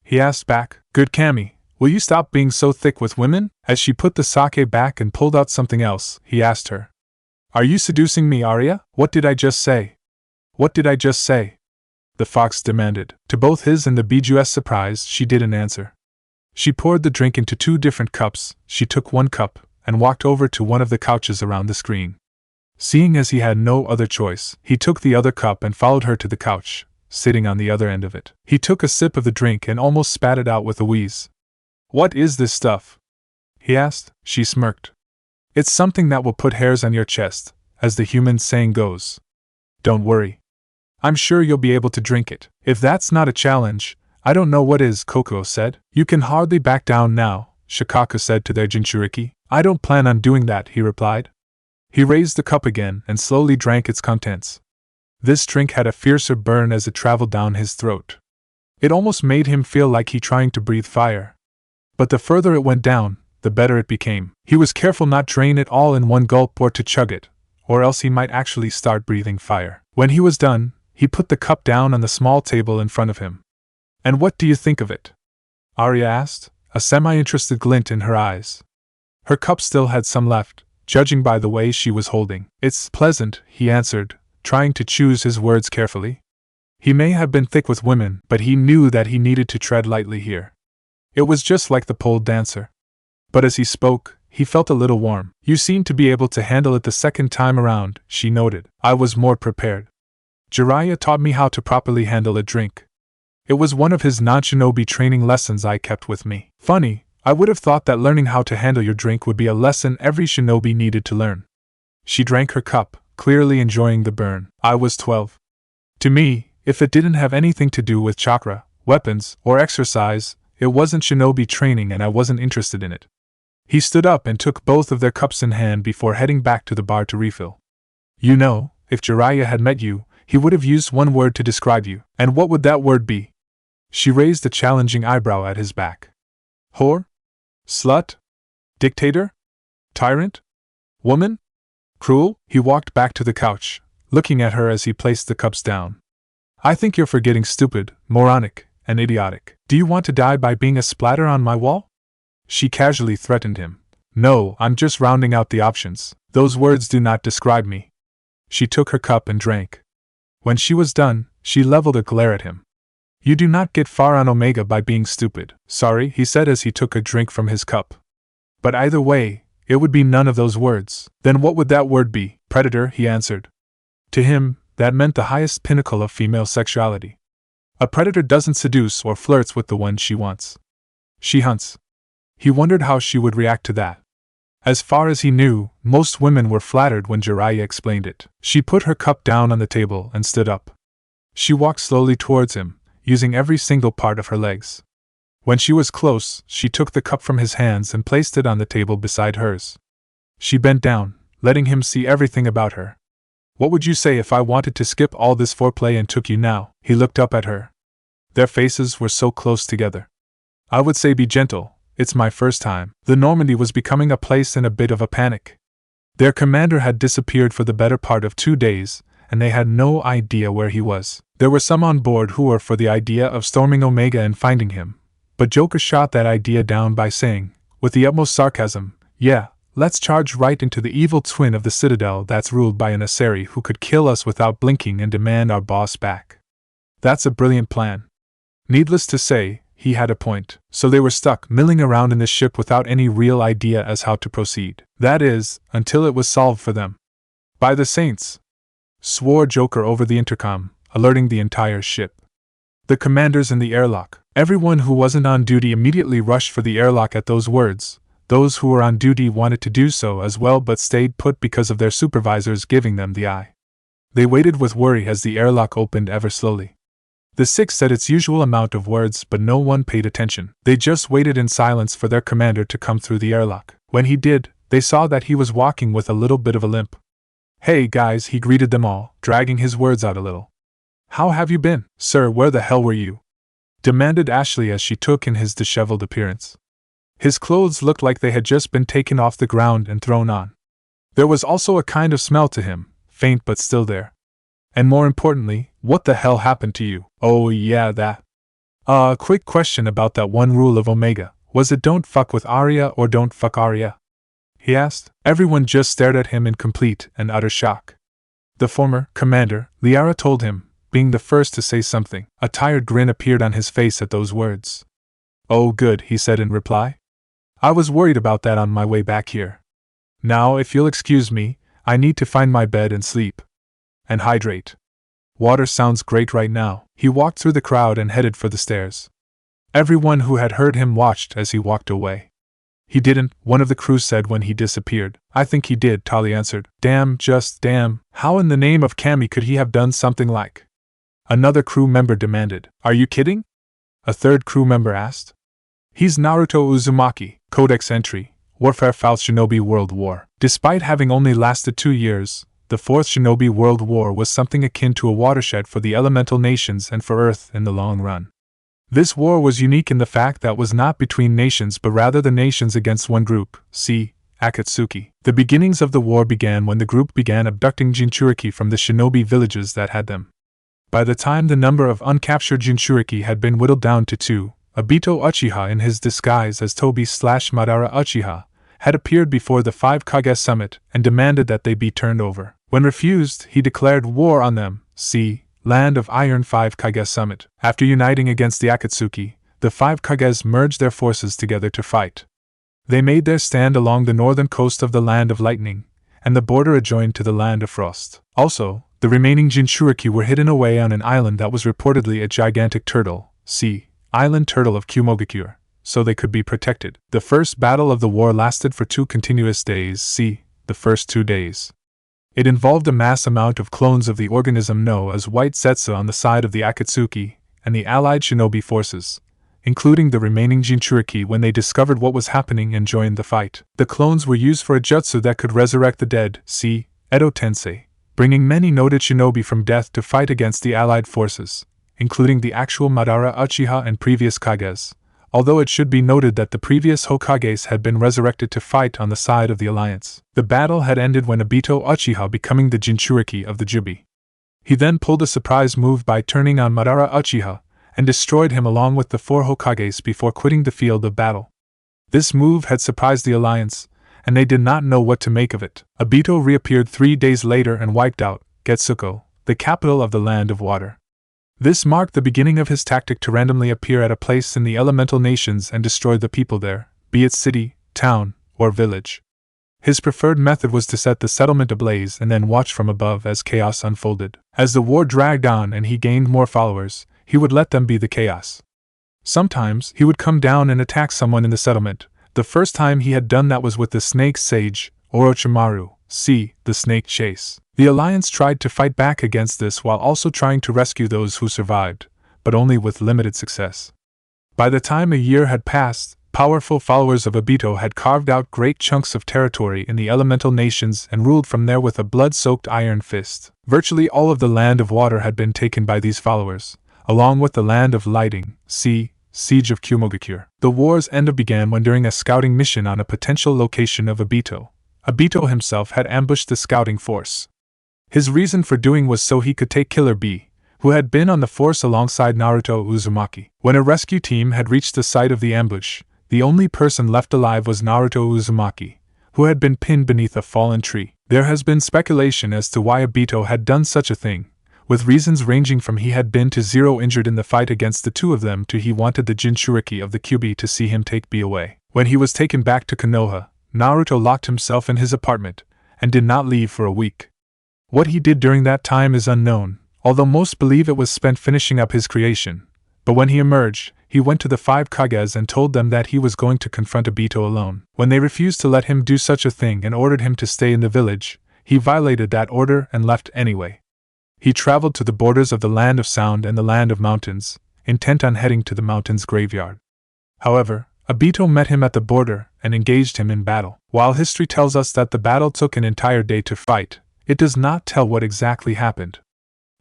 He asked back. Good Kami, will you stop being so thick with women? As she put the sake back and pulled out something else, he asked her. Are you seducing me, Arya? What did I just say? What did I just say? The fox demanded. To both his and the Biju's surprise, she didn't answer. She poured the drink into 2 different cups. She took one cup and walked over to one of the couches around the screen. Seeing as he had no other choice, he took the other cup and followed her to the couch, sitting on the other end of it. He took a sip of the drink and almost spat it out with a wheeze. What is this stuff? He asked. She smirked. It's something that will put hairs on your chest, as the human saying goes. Don't worry. I'm sure you'll be able to drink it. If that's not a challenge, I don't know what is, Koko said. You can hardly back down now, Shikaka said to their Jinchuriki. I don't plan on doing that, he replied. He raised the cup again and slowly drank its contents. This drink had a fiercer burn as it traveled down his throat. It almost made him feel like he trying to breathe fire. But the further it went down, the better it became. He was careful not to drain it all in one gulp or to chug it, or else he might actually start breathing fire. When he was done, he put the cup down on the small table in front of him. And what do you think of it? Arya asked, a semi-interested glint in her eyes. Her cup still had some left, judging by the way she was holding. It's pleasant, he answered, trying to choose his words carefully. He may have been thick with women, but he knew that he needed to tread lightly here. It was just like the pole dancer. But as he spoke, he felt a little warm. You seemed to be able to handle it the second time around, she noted. I was more prepared. Jiraiya taught me how to properly handle a drink. It was one of his non-shinobi training lessons I kept with me. Funny, I would have thought that learning how to handle your drink would be a lesson every shinobi needed to learn. She drank her cup, clearly enjoying the burn. I was 12. To me, if it didn't have anything to do with chakra, weapons, or exercise, it wasn't shinobi training and I wasn't interested in it. He stood up and took both of their cups in hand before heading back to the bar to refill. You know, if Jiraiya had met you, he would have used one word to describe you. And what would that word be? She raised a challenging eyebrow at his back. Whore? Slut? Dictator? Tyrant? Woman? Cruel? He walked back to the couch, looking at her as he placed the cups down. I think you're forgetting stupid, moronic, and idiotic. Do you want to die by being a splatter on my wall? She casually threatened him. No, I'm just rounding out the options. Those words do not describe me. She took her cup and drank. When she was done, she leveled a glare at him. You do not get far on Omega by being stupid. Sorry, he said as he took a drink from his cup. But either way, it would be none of those words. Then what would that word be? Predator, he answered. To him, that meant the highest pinnacle of female sexuality. A predator doesn't seduce or flirts with the one she wants. She hunts. He wondered how she would react to that. As far as he knew, most women were flattered when Jiraiya explained it. She put her cup down on the table and stood up. She walked slowly towards him, using every single part of her legs. When she was close, she took the cup from his hands and placed it on the table beside hers. She bent down, letting him see everything about her. What would you say if I wanted to skip all this foreplay and took you now? He looked up at her. Their faces were so close together. I would say be gentle. It's my first time. The Normandy was becoming a place in a bit of a panic. Their commander had disappeared for the better part of 2 days, and they had no idea where he was. There were some on board who were for the idea of storming Omega and finding him, but Joker shot that idea down by saying, with the utmost sarcasm, yeah, let's charge right into the evil twin of the Citadel that's ruled by an Asari who could kill us without blinking and demand our boss back. That's a brilliant plan. Needless to say, he had a point, so they were stuck milling around in the ship without any real idea as how to proceed. That is, until it was solved for them. By the saints! Swore Joker over the intercom, alerting the entire ship. The commanders in the airlock. Everyone who wasn't on duty immediately rushed for the airlock at those words. Those who were on duty wanted to do so as well but stayed put because of their supervisors giving them the eye. They waited with worry as the airlock opened ever slowly. The six said its usual amount of words, but no one paid attention. They just waited in silence for their commander to come through the airlock. When he did, they saw that he was walking with a little bit of a limp. Hey guys, he greeted them all, dragging his words out a little. How have you been? Sir, where the hell were you? Demanded Ashley as she took in his disheveled appearance. His clothes looked like they had just been taken off the ground and thrown on. There was also a kind of smell to him, faint but still there. And more importantly, what the hell happened to you? Oh yeah, that. Quick question about that one rule of Omega. Was it don't fuck with Arya or don't fuck Arya? He asked. Everyone just stared at him in complete and utter shock. The former commander, Liara, told him, being the first to say something. A tired grin appeared on his face at those words. Oh good, he said in reply. I was worried about that on my way back here. Now, if you'll excuse me, I need to find my bed and sleep. And hydrate. Water sounds great right now. He walked through the crowd and headed for the stairs. Everyone who had heard him watched as he walked away. He didn't, one of the crew said when he disappeared. I think he did, Tali answered. Damn, just damn, how in the name of Kami could he have done something like? Another crew member demanded. Are you kidding? A third crew member asked. He's Naruto Uzumaki, Codex entry, Warfare False Shinobi World War. Despite having only lasted 2 years, the Fourth Shinobi World War was something akin to a watershed for the elemental nations and for Earth in the long run. This war was unique in the fact that it was not between nations but rather the nations against one group, see, Akatsuki. The beginnings of the war began when the group began abducting Jinchuriki from the shinobi villages that had them. By the time the number of uncaptured Jinchuriki had been whittled down to 2, Obito Uchiha in his disguise as Tobi/Madara Uchiha had appeared before the 5 Kage summit and demanded that they be turned over. When refused, he declared war on them. See, Land of Iron 5 Kage Summit. After uniting against the Akatsuki, the 5 Kages merged their forces together to fight. They made their stand along the northern coast of the Land of Lightning, and the border adjoined to the Land of Frost. Also, the remaining Jinchuriki were hidden away on an island that was reportedly a gigantic turtle, see, Island Turtle of Kumogakure, so they could be protected. The first battle of the war lasted for 2 continuous days, see, the first 2 days. It involved a mass amount of clones of the organism known as White Zetsu on the side of the Akatsuki and the allied shinobi forces, including the remaining Jinchuriki when they discovered what was happening and joined the fight. The clones were used for a jutsu that could resurrect the dead, see, Edo Tensei, bringing many noted shinobi from death to fight against the allied forces, including the actual Madara Uchiha and previous Kages, although it should be noted that the previous Hokages had been resurrected to fight on the side of the alliance. The battle had ended when Obito Uchiha becoming the Jinchuriki of the Jubi. He then pulled a surprise move by turning on Madara Uchiha, and destroyed him along with the 4 Hokages before quitting the field of battle. This move had surprised the alliance, and they did not know what to make of it. Obito reappeared 3 days later and wiped out Getsuko, the capital of the Land of Water. This marked the beginning of his tactic to randomly appear at a place in the elemental nations and destroy the people there, be it city, town, or village. His preferred method was to set the settlement ablaze and then watch from above as chaos unfolded. As the war dragged on and he gained more followers, he would let them be the chaos. Sometimes, he would come down and attack someone in the settlement. The first time he had done that was with the snake sage, Orochimaru, see, the snake chase. The alliance tried to fight back against this while also trying to rescue those who survived, but only with limited success. By the time a year had passed, powerful followers of Obito had carved out great chunks of territory in the elemental nations and ruled from there with a blood-soaked iron fist. Virtually all of the Land of Water had been taken by these followers, along with the Land of Lighting, see, Siege of Kumogakure. The war's end began when during a scouting mission on a potential location of Obito himself had ambushed the scouting force. His reason for doing was so he could take Killer B, who had been on the force alongside Naruto Uzumaki. When a rescue team had reached the site of the ambush, the only person left alive was Naruto Uzumaki, who had been pinned beneath a fallen tree. There has been speculation as to why Obito had done such a thing, with reasons ranging from he had been to 0 injured in the fight against the 2 of them to he wanted the Jinchuriki of the Kyuubi to see him take B away. When he was taken back to Konoha, Naruto locked himself in his apartment, and did not leave for a week. What he did during that time is unknown, although most believe it was spent finishing up his creation. But when he emerged, he went to the 5 Kages and told them that he was going to confront Obito alone. When they refused to let him do such a thing and ordered him to stay in the village, he violated that order and left anyway. He traveled to the borders of the Land of Sound and the Land of Mountains, intent on heading to the mountain's graveyard. However, Obito met him at the border and engaged him in battle. While history tells us that the battle took an entire day to fight, it does not tell what exactly happened.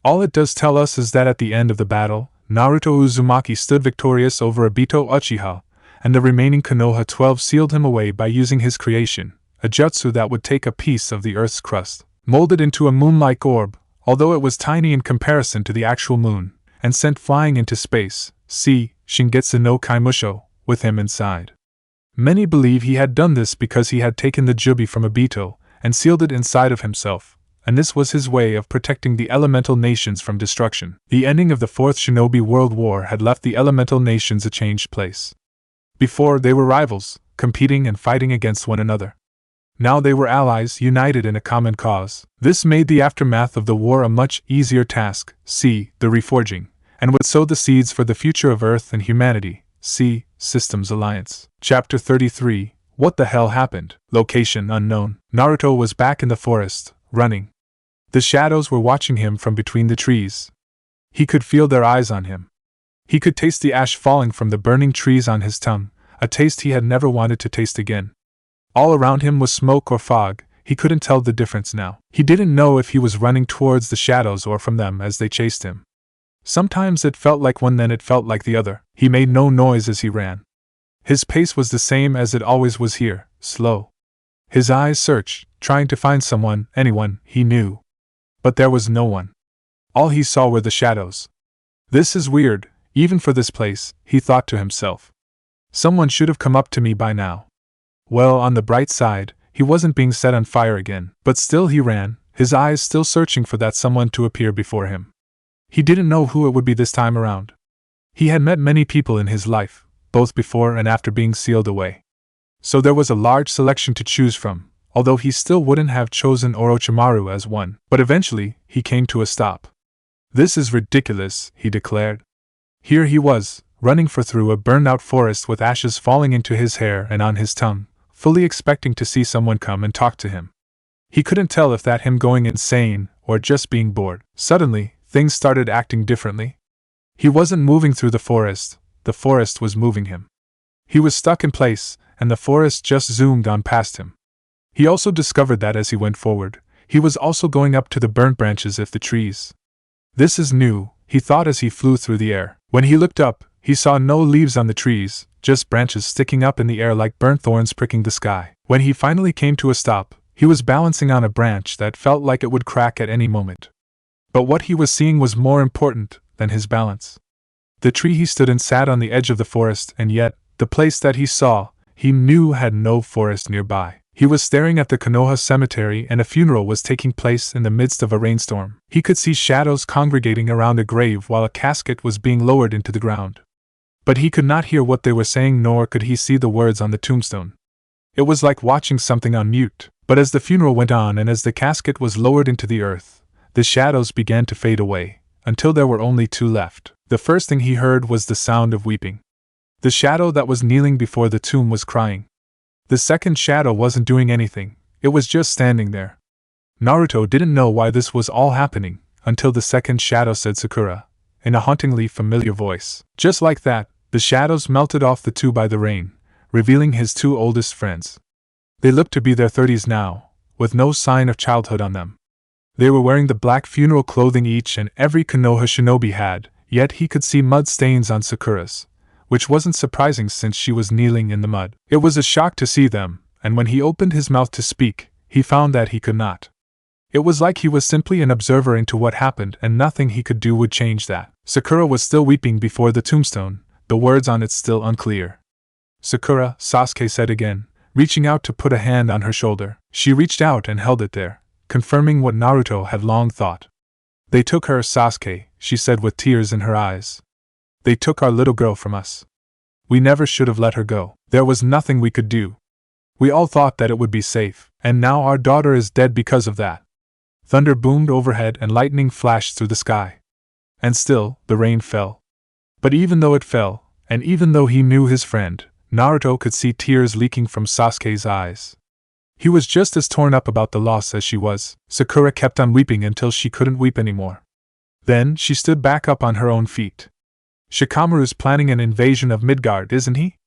All it does tell us is that at the end of the battle, Naruto Uzumaki stood victorious over Obito Uchiha, and the remaining Konoha 12 sealed him away by using his creation, a jutsu that would take a piece of the Earth's crust, molded into a moon-like orb, although it was tiny in comparison to the actual moon, and sent flying into space, see, Shingetsu no Kaimusho, with him inside. Many believe he had done this because he had taken the Jubi from Obito, and sealed it inside of himself, and this was his way of protecting the elemental nations from destruction. The ending of the Fourth Shinobi World War had left the elemental nations a changed place. Before, they were rivals, competing and fighting against one another. Now they were allies, united in a common cause. This made the aftermath of the war a much easier task, see, the reforging, and would sow the seeds for the future of Earth and humanity, see, Systems Alliance. Chapter 33, What the Hell Happened? Location Unknown. Naruto was back in the forest, running. The shadows were watching him from between the trees. He could feel their eyes on him. He could taste the ash falling from the burning trees on his tongue, a taste he had never wanted to taste again. All around him was smoke or fog, he couldn't tell the difference now. He didn't know if he was running towards the shadows or from them as they chased him. Sometimes it felt like one, then it felt like the other. He made no noise as he ran. His pace was the same as it always was here, slow. His eyes searched, trying to find someone, anyone, he knew. But there was no one. All he saw were the shadows. This is weird, even for this place, he thought to himself. Someone should have come up to me by now. Well, on the bright side, he wasn't being set on fire again. But still he ran, his eyes still searching for that someone to appear before him. He didn't know who it would be this time around. He had met many people in his life, both before and after being sealed away. So there was a large selection to choose from, although he still wouldn't have chosen Orochimaru as one. But eventually, he came to a stop. "This is ridiculous," he declared. Here he was, running through a burned-out forest with ashes falling into his hair and on his tongue, fully expecting to see someone come and talk to him. He couldn't tell if that him going insane or just being bored. Suddenly, things started acting differently. He wasn't moving through the forest was moving him. He was stuck in place, and the forest just zoomed on past him. He also discovered that as he went forward, he was also going up to the burnt branches of the trees. "This is new," he thought as he flew through the air. When he looked up, he saw no leaves on the trees, just branches sticking up in the air like burnt thorns pricking the sky. When he finally came to a stop, he was balancing on a branch that felt like it would crack at any moment. But what he was seeing was more important than his balance. The tree he stood in sat on the edge of the forest, and yet, the place that he saw, he knew had no forest nearby. He was staring at the Konoha cemetery, and a funeral was taking place in the midst of a rainstorm. He could see shadows congregating around a grave while a casket was being lowered into the ground. But he could not hear what they were saying, nor could he see the words on the tombstone. It was like watching something on mute. But as the funeral went on and as the casket was lowered into the earth, the shadows began to fade away, until there were only two left. The first thing he heard was the sound of weeping. The shadow that was kneeling before the tomb was crying. The second shadow wasn't doing anything, it was just standing there. Naruto didn't know why this was all happening, until the second shadow said Sakura, in a hauntingly familiar voice. Just like that, the shadows melted off the two by the rain, revealing his two oldest friends. They looked to be their 30s now, with no sign of childhood on them. They were wearing the black funeral clothing each and every Konoha shinobi had, yet he could see mud stains on Sakura's, which wasn't surprising since she was kneeling in the mud. It was a shock to see them, and when he opened his mouth to speak, he found that he could not. It was like he was simply an observer into what happened, and nothing he could do would change that. Sakura was still weeping before the tombstone, the words on it still unclear. "Sakura," Sasuke said again, reaching out to put a hand on her shoulder. She reached out and held it there, confirming what Naruto had long thought. "They took her, Sasuke," she said with tears in her eyes. "They took our little girl from us. We never should have let her go. There was nothing we could do. We all thought that it would be safe, and now our daughter is dead because of that." Thunder boomed overhead and lightning flashed through the sky. And still, the rain fell. But even though it fell, and even though he knew his friend, Naruto could see tears leaking from Sasuke's eyes. He was just as torn up about the loss as she was. Sakura kept on weeping until she couldn't weep anymore. Then she stood back up on her own feet. "Shikamaru's planning an invasion of Midgard, isn't he?"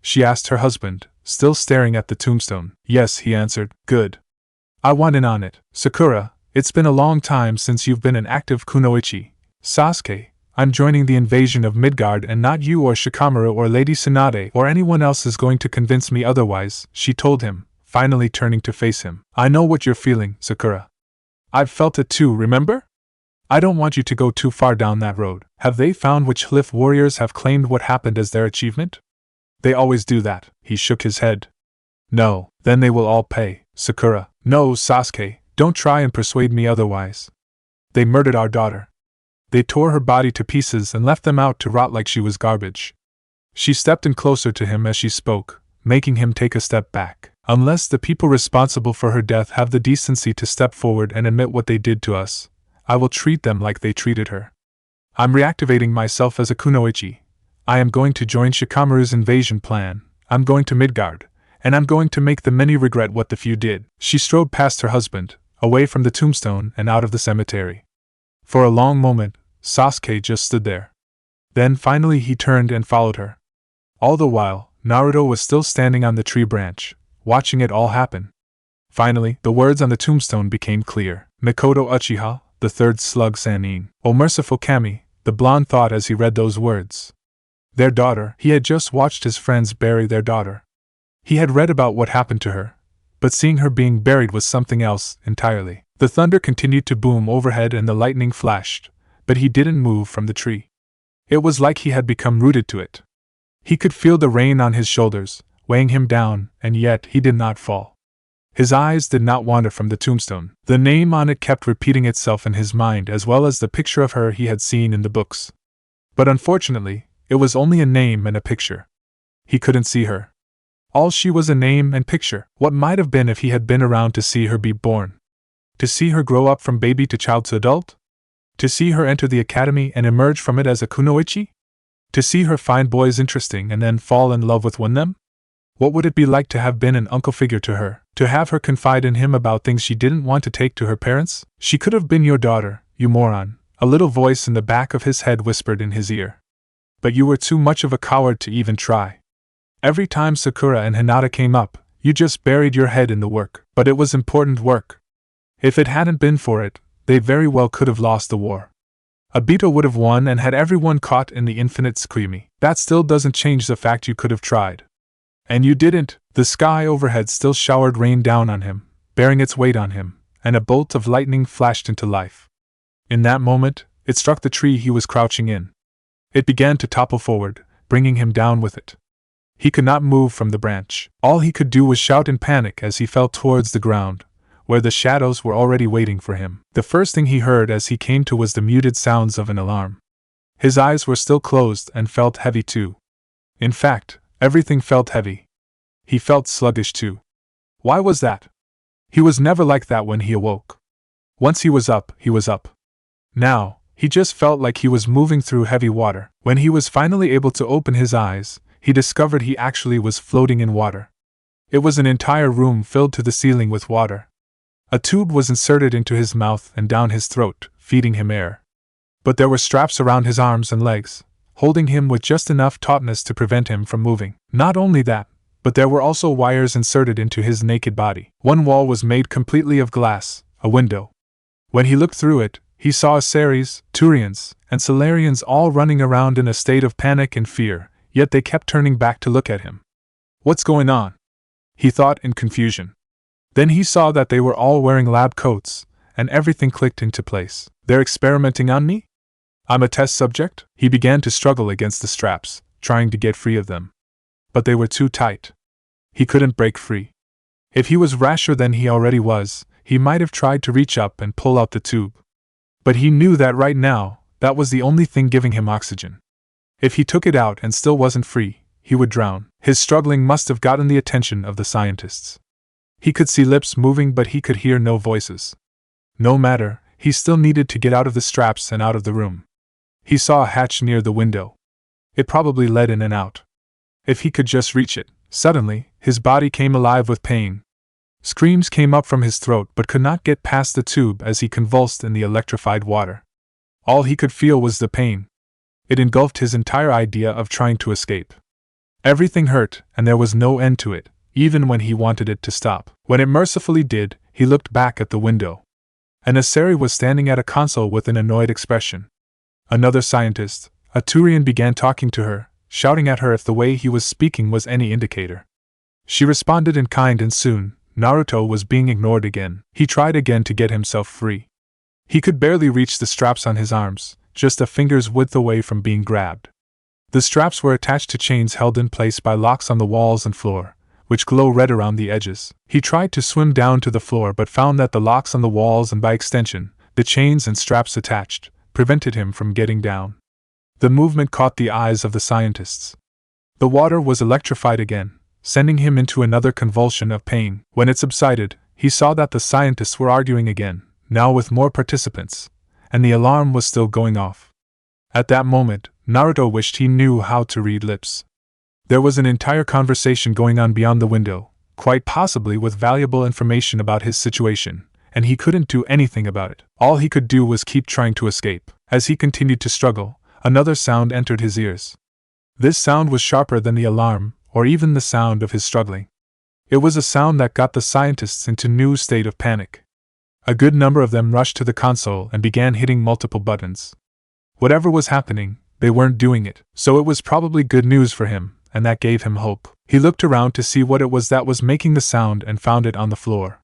she asked her husband, still staring at the tombstone. "Yes," he answered. "Good. I want in on it." "Sakura, it's been a long time since you've been an active kunoichi." "Sasuke, I'm joining the invasion of Midgard, and not you or Shikamaru or Lady Tsunade or anyone else is going to convince me otherwise," she told him, finally turning to face him. "I know what you're feeling, Sakura. I've felt it too, remember? I don't want you to go too far down that road." "Have they found which Cliff warriors have claimed what happened as their achievement?" "They always do that." He shook his head. "No, then they will all pay." "Sakura." "No, Sasuke, don't try and persuade me otherwise. They murdered our daughter. They tore her body to pieces and left them out to rot like she was garbage." She stepped in closer to him as she spoke, making him take a step back. "Unless the people responsible for her death have the decency to step forward and admit what they did to us, I will treat them like they treated her. I'm reactivating myself as a kunoichi. I am going to join Shikamaru's invasion plan. I'm going to Midgard, and I'm going to make the many regret what the few did." She strode past her husband, away from the tombstone and out of the cemetery. For a long moment, Sasuke just stood there. Then finally he turned and followed her. All the while, Naruto was still standing on the tree branch, watching it all happen. Finally, the words on the tombstone became clear. "Mikoto Uchiha, the third slug Sannin." "O merciful Kami," the blonde thought as he read those words. Their daughter. He had just watched his friends bury their daughter. He had read about what happened to her, but seeing her being buried was something else entirely. The thunder continued to boom overhead and the lightning flashed, but he didn't move from the tree. It was like he had become rooted to it. He could feel the rain on his shoulders, weighing him down, and yet he did not fall. His eyes did not wander from the tombstone. The name on it kept repeating itself in his mind, as well as the picture of her he had seen in the books. But unfortunately, it was only a name and a picture. He couldn't see her. All she was a name and picture. What might have been if he had been around to see her be born? To see her grow up from baby to child to adult? To see her enter the academy and emerge from it as a kunoichi? To see her find boys interesting and then fall in love with one of them? What would it be like to have been an uncle figure to her? To have her confide in him about things she didn't want to take to her parents? She could have been your daughter, you moron, a little voice in the back of his head whispered in his ear. But you were too much of a coward to even try. Every time Sakura and Hinata came up, you just buried your head in the work. But it was important work. If it hadn't been for it, they very well could have lost the war. Obito would have won and had everyone caught in the infinite Tsukuyumi. That still doesn't change the fact you could have tried. And you didn't. The sky overhead still showered rain down on him, bearing its weight on him, and a bolt of lightning flashed into life. In that moment, it struck the tree he was crouching in. It began to topple forward, bringing him down with it. He could not move from the branch. All he could do was shout in panic as he fell towards the ground, where the shadows were already waiting for him. The first thing he heard as he came to was the muted sounds of an alarm. His eyes were still closed and felt heavy too. In fact, everything felt heavy. He felt sluggish too. Why was that? He was never like that when he awoke. Once he was up, he was up. Now, he just felt like he was moving through heavy water. When he was finally able to open his eyes, he discovered he actually was floating in water. It was an entire room filled to the ceiling with water. A tube was inserted into his mouth and down his throat, feeding him air. But there were straps around his arms and legs, holding him with just enough tautness to prevent him from moving. Not only that, but there were also wires inserted into his naked body. One wall was made completely of glass, a window. When he looked through it, he saw Aseris, Turians, and Solarians all running around in a state of panic and fear, yet they kept turning back to look at him. What's going on? He thought in confusion. Then he saw that they were all wearing lab coats, and everything clicked into place. They're experimenting on me? I'm a test subject? He began to struggle against the straps, trying to get free of them. But they were too tight. He couldn't break free. If he was rasher than he already was, he might have tried to reach up and pull out the tube. But he knew that right now, that was the only thing giving him oxygen. If he took it out and still wasn't free, he would drown. His struggling must have gotten the attention of the scientists. He could see lips moving, but he could hear no voices. No matter, he still needed to get out of the straps and out of the room. He saw a hatch near the window. It probably led in and out. If he could just reach it. Suddenly, his body came alive with pain. Screams came up from his throat but could not get past the tube as he convulsed in the electrified water. All he could feel was the pain. It engulfed his entire idea of trying to escape. Everything hurt, and there was no end to it, even when he wanted it to stop. When it mercifully did, he looked back at the window. An Asari was standing at a console with an annoyed expression. Another scientist, a Turian, began talking to her, shouting at her if the way he was speaking was any indicator. She responded in kind, and soon, Naruto was being ignored again. He tried again to get himself free. He could barely reach the straps on his arms, just a finger's width away from being grabbed. The straps were attached to chains held in place by locks on the walls and floor, which glow red around the edges. He tried to swim down to the floor but found that the locks on the walls and by extension, the chains and straps attached, prevented him from getting down. The movement caught the eyes of the scientists. The water was electrified again, sending him into another convulsion of pain. When it subsided, he saw that the scientists were arguing again, now with more participants, and the alarm was still going off. At that moment, Naruto wished he knew how to read lips. There was an entire conversation going on beyond the window, quite possibly with valuable information about his situation, and he couldn't do anything about it. All he could do was keep trying to escape. As he continued to struggle, another sound entered his ears. This sound was sharper than the alarm, or even the sound of his struggling. It was a sound that got the scientists into a new state of panic. A good number of them rushed to the console and began hitting multiple buttons. Whatever was happening, they weren't doing it, so it was probably good news for him, and that gave him hope. He looked around to see what it was that was making the sound and found it on the floor.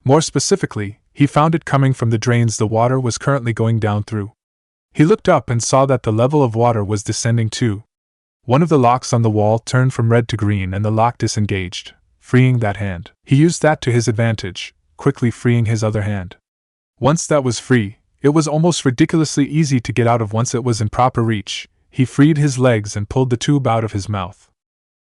More specifically, he found it coming from the drains the water was currently going down through. He looked up and saw that the level of water was descending too. One of the locks on the wall turned from red to green and the lock disengaged, freeing that hand. He used that to his advantage, quickly freeing his other hand. Once that was free, it was almost ridiculously easy to get out of once it was in proper reach. He freed his legs and pulled the tube out of his mouth.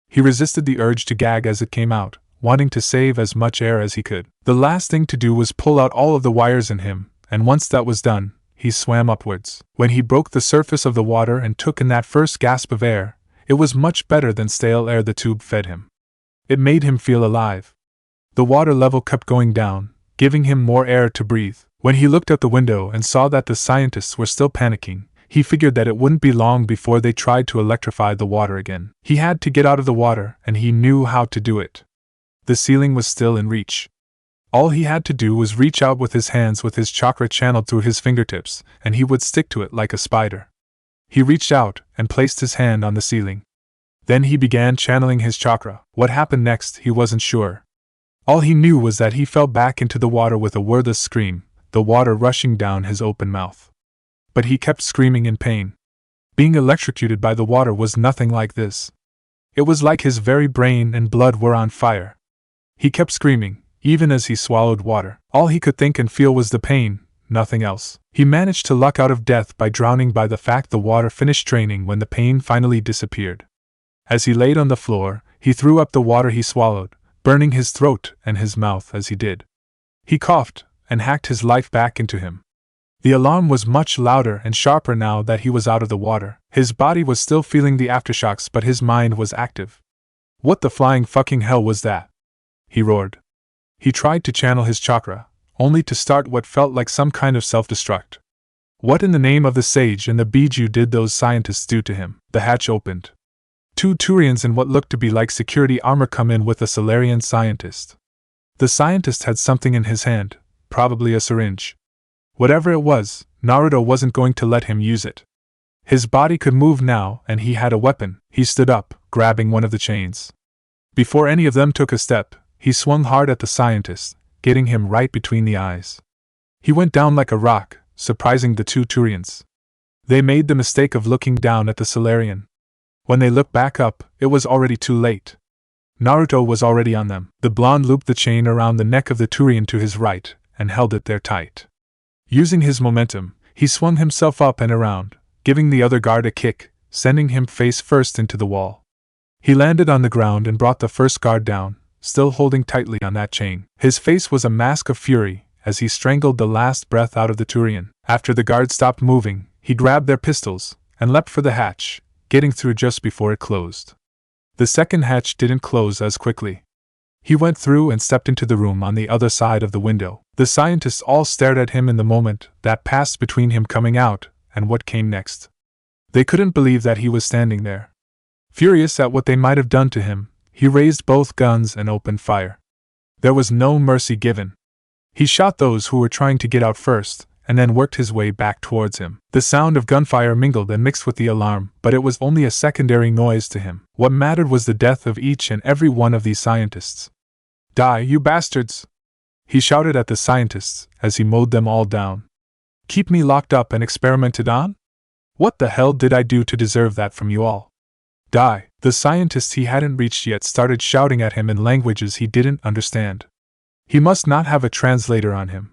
He resisted the urge to gag as it came out, wanting to save as much air as he could. The last thing to do was pull out all of the wires in him, and once that was done, he swam upwards. When he broke the surface of the water and took in that first gasp of air, it was much better than stale air the tube fed him. It made him feel alive. The water level kept going down, giving him more air to breathe. When he looked out the window and saw that the scientists were still panicking, he figured that it wouldn't be long before they tried to electrify the water again. He had to get out of the water, and he knew how to do it. The ceiling was still in reach. All he had to do was reach out with his hands with his chakra channeled through his fingertips, and he would stick to it like a spider. He reached out and placed his hand on the ceiling. Then he began channeling his chakra. What happened next, he wasn't sure. All he knew was that he fell back into the water with a wordless scream, the water rushing down his open mouth. But he kept screaming in pain. Being electrocuted by the water was nothing like this. It was like his very brain and blood were on fire. He kept screaming, even as he swallowed water. All he could think and feel was the pain, nothing else. He managed to luck out of death by drowning by the fact the water finished draining when the pain finally disappeared. As he laid on the floor, he threw up the water he swallowed, burning his throat and his mouth as he did. He coughed and hacked his life back into him. The alarm was much louder and sharper now that he was out of the water. His body was still feeling the aftershocks, but his mind was active. What the flying fucking hell was that? He roared. He tried to channel his chakra, only to start what felt like some kind of self-destruct. What in the name of the sage and the Biju did those scientists do to him? The hatch opened. 2 Turians in what looked to be like security armor come in with a Solarian scientist. The scientist had something in his hand, probably a syringe. Whatever it was, Naruto wasn't going to let him use it. His body could move now, and he had a weapon. He stood up, grabbing one of the chains. Before any of them took a step, he swung hard at the scientist, getting him right between the eyes. He went down like a rock, surprising the 2 Turians. They made the mistake of looking down at the Solarian. When they looked back up, it was already too late. Naruto was already on them. The blonde looped the chain around the neck of the Turian to his right, and held it there tight. Using his momentum, he swung himself up and around, giving the other guard a kick, sending him face first into the wall. He landed on the ground and brought the first guard down, still holding tightly on that chain. His face was a mask of fury, as he strangled the last breath out of the Turian. After the guard stopped moving, he grabbed their pistols, and leapt for the hatch, getting through just before it closed. The second hatch didn't close as quickly. He went through and stepped into the room on the other side of the window. The scientists all stared at him in the moment that passed between him coming out and what came next. They couldn't believe that he was standing there. Furious at what they might have done to him, he raised both guns and opened fire. There was no mercy given. He shot those who were trying to get out first, and then worked his way back towards him. The sound of gunfire mingled and mixed with the alarm, but it was only a secondary noise to him. What mattered was the death of each and every one of these scientists. Die, you bastards! He shouted at the scientists as he mowed them all down. Keep me locked up and experimented on? What the hell did I do to deserve that from you all? Die! The scientists he hadn't reached yet started shouting at him in languages he didn't understand. He must not have a translator on him.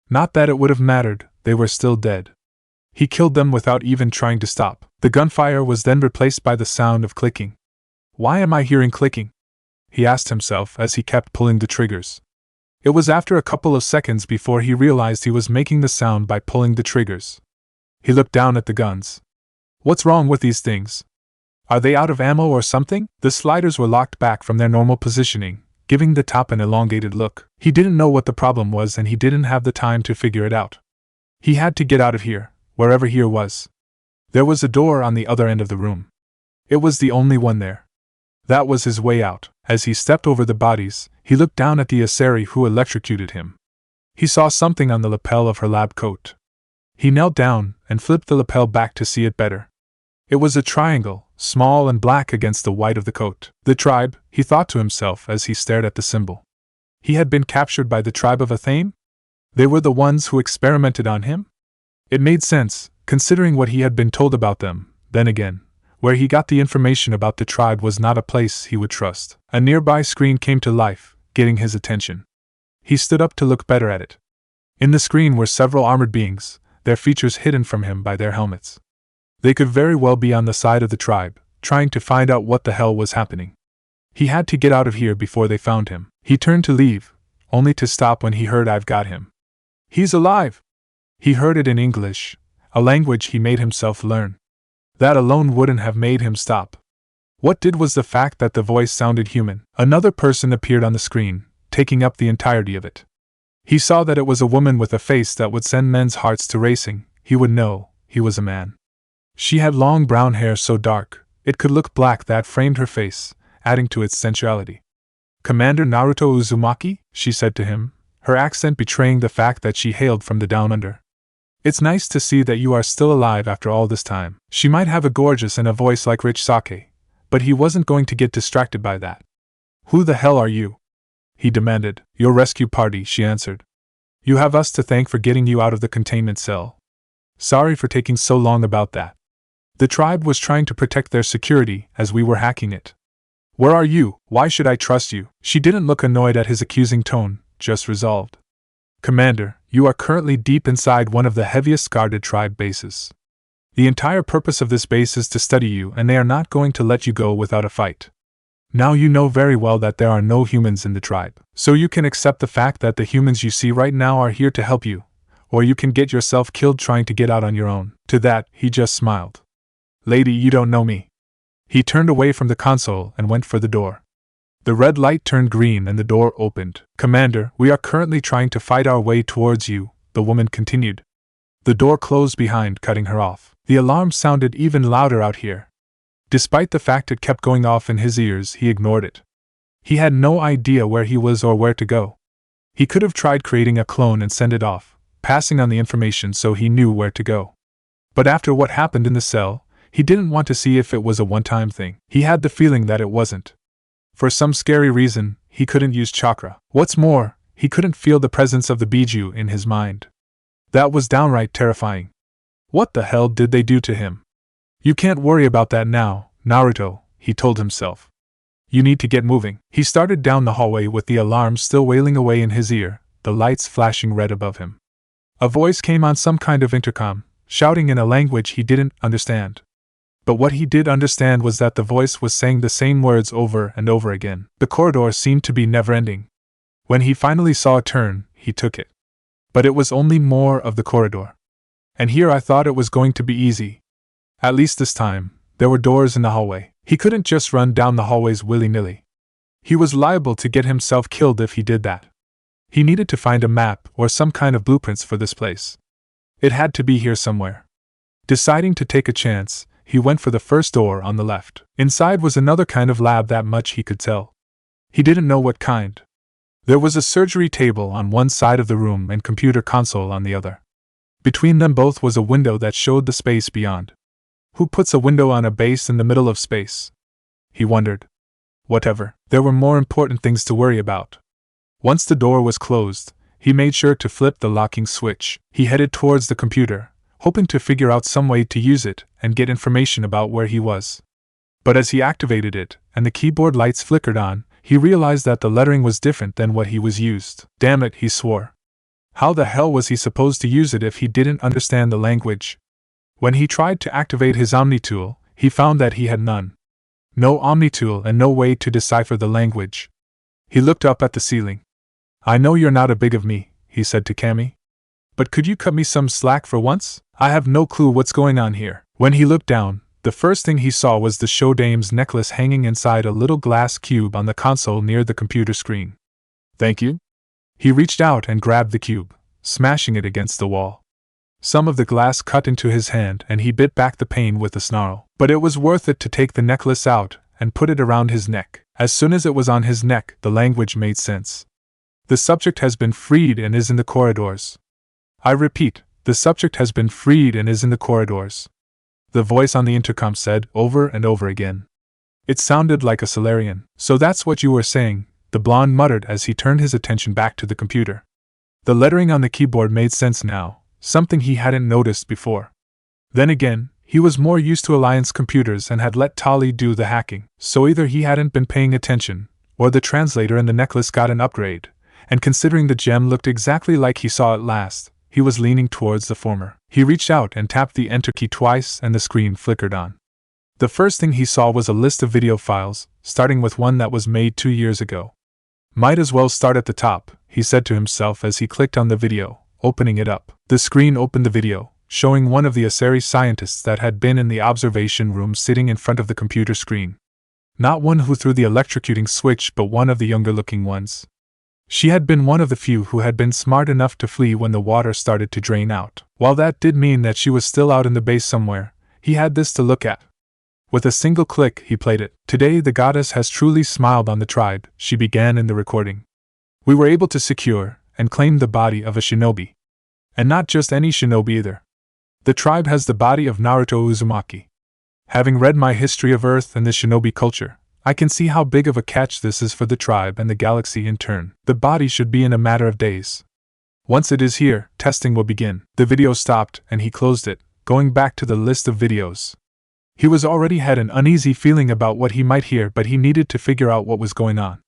Not that it would have mattered, they were still dead. He killed them without even trying to stop. The gunfire was then replaced by the sound of clicking. Why am I hearing clicking? He asked himself as he kept pulling the triggers. It was after a couple of seconds before he realized he was making the sound by pulling the triggers. He looked down at the guns. What's wrong with these things? Are they out of ammo or something? The sliders were locked back from their normal positioning, giving the top an elongated look. He didn't know what the problem was and he didn't have the time to figure it out. He had to get out of here, wherever here was. There was a door on the other end of the room. It was the only one there. That was his way out. As he stepped over the bodies, he looked down at the Asari who electrocuted him. He saw something on the lapel of her lab coat. He knelt down and flipped the lapel back to see it better. It was a triangle, small and black against the white of the coat. The tribe, he thought to himself as he stared at the symbol. He had been captured by the tribe of Athame? They were the ones who experimented on him? It made sense, considering what he had been told about them. Then again, Where he got the information about the tribe was not a place he would trust. A nearby screen came to life, getting his attention. He stood up to look better at it. In the screen were several armored beings, their features hidden from him by their helmets. They could very well be on the side of the tribe, trying to find out what the hell was happening. He had to get out of here before they found him. He turned to leave, only to stop when he heard "I've got him." "He's alive!" He heard it in English, a language he made himself learn. That alone wouldn't have made him stop. What did was the fact that the voice sounded human. Another person appeared on the screen, taking up the entirety of it. He saw that it was a woman with a face that would send men's hearts to racing. He would know he was a man. She had long brown hair so dark, it could look black, that framed her face, adding to its sensuality. "Commander Naruto Uzumaki?" she said to him, her accent betraying the fact that she hailed from the down under. "It's nice to see that you are still alive after all this time." She might have a gorgeous and a voice like rich sake, but he wasn't going to get distracted by that. "Who the hell are you?" he demanded. "Your rescue party," she answered. "You have us to thank for getting you out of the containment cell. Sorry for taking so long about that. The tribe was trying to protect their security as we were hacking it." "Where are you? Why should I trust you?" She didn't look annoyed at his accusing tone, just resolved. "Commander, you are currently deep inside one of the heaviest guarded tribe bases. The entire purpose of this base is to study you, and they are not going to let you go without a fight. Now you know very well that there are no humans in the tribe, so you can accept the fact that the humans you see right now are here to help you, or you can get yourself killed trying to get out on your own." To that, he just smiled. "Lady, you don't know me." He turned away from the console and went for the door. The red light turned green and the door opened. "Commander, we are currently trying to fight our way towards you," the woman continued. The door closed behind, cutting her off. The alarm sounded even louder out here. Despite the fact it kept going off in his ears, he ignored it. He had no idea where he was or where to go. He could have tried creating a clone and send it off, passing on the information so he knew where to go. But after what happened in the cell, he didn't want to see if it was a one-time thing. He had the feeling that it wasn't. For some scary reason, he couldn't use chakra. What's more, he couldn't feel the presence of the Biju in his mind. That was downright terrifying. What the hell did they do to him? "You can't worry about that now, Naruto," he told himself. "You need to get moving." He started down the hallway with the alarm still wailing away in his ear, the lights flashing red above him. A voice came on some kind of intercom, shouting in a language he didn't understand. But what he did understand was that the voice was saying the same words over and over again. The corridor seemed to be never-ending. When he finally saw a turn, he took it. But it was only more of the corridor. And here I thought it was going to be easy. At least this time, there were doors in the hallway. He couldn't just run down the hallways willy-nilly. He was liable to get himself killed if he did that. He needed to find a map or some kind of blueprints for this place. It had to be here somewhere. Deciding to take a chance, he went for the first door on the left. Inside was another kind of lab, that much he could tell. He didn't know what kind. There was a surgery table on one side of the room and computer console on the other. Between them both was a window that showed the space beyond. Who puts a window on a base in the middle of space? He wondered. Whatever, there were more important things to worry about. Once the door was closed, he made sure to flip the locking switch. He headed towards the computer, hoping to figure out some way to use it and get information about where he was. But as he activated it, and the keyboard lights flickered on, he realized that the lettering was different than what he was used. Damn it, he swore. How the hell was he supposed to use it if he didn't understand the language? When he tried to activate his Omni-tool, he found that he had none. No Omni-tool and no way to decipher the language. He looked up at the ceiling. "I know you're not a big of me," he said to Cammy. "But could you cut me some slack for once? I have no clue what's going on here." When he looked down, the first thing he saw was the show dame's necklace hanging inside a little glass cube on the console near the computer screen. "Thank you." He reached out and grabbed the cube, smashing it against the wall. Some of the glass cut into his hand and he bit back the pain with a snarl. But it was worth it to take the necklace out and put it around his neck. As soon as it was on his neck, the language made sense. "The subject has been freed and is in the corridors. I repeat, the subject has been freed and is in the corridors," the voice on the intercom said over and over again. It sounded like a Solarian. "So that's what you were saying," the blonde muttered as he turned his attention back to the computer. The lettering on the keyboard made sense now, something he hadn't noticed before. Then again, He was more used to Alliance computers and had let Tali do the hacking, so either he hadn't been paying attention, or the translator in the necklace got an upgrade, and considering the gem looked exactly like he saw it last, he was leaning towards the former. He reached out and tapped the enter key twice and the screen flickered on. The first thing he saw was a list of video files, starting with one that was made 2 years ago. Might as well start at the top, he said to himself as he clicked on the video, opening it up. The screen opened the video, showing one of the Asari scientists that had been in the observation room sitting in front of the computer screen. Not one who threw the electrocuting switch, but one of the younger-looking ones. She had been one of the few who had been smart enough to flee when the water started to drain out. While that did mean that she was still out in the base somewhere, he had this to look at. With a single click, he played it. Today the goddess has truly smiled on the tribe, she began in the recording. We were able to secure and claim the body of a shinobi. And not just any shinobi either. The tribe has the body of Naruto Uzumaki. Having read my history of Earth and the shinobi culture, I can see how big of a catch this is for the tribe and the galaxy in turn. The body should be in a matter of days. Once it is here, testing will begin. The video stopped and he closed it, going back to the list of videos. He was already had an uneasy feeling about what he might hear, but he needed to figure out what was going on.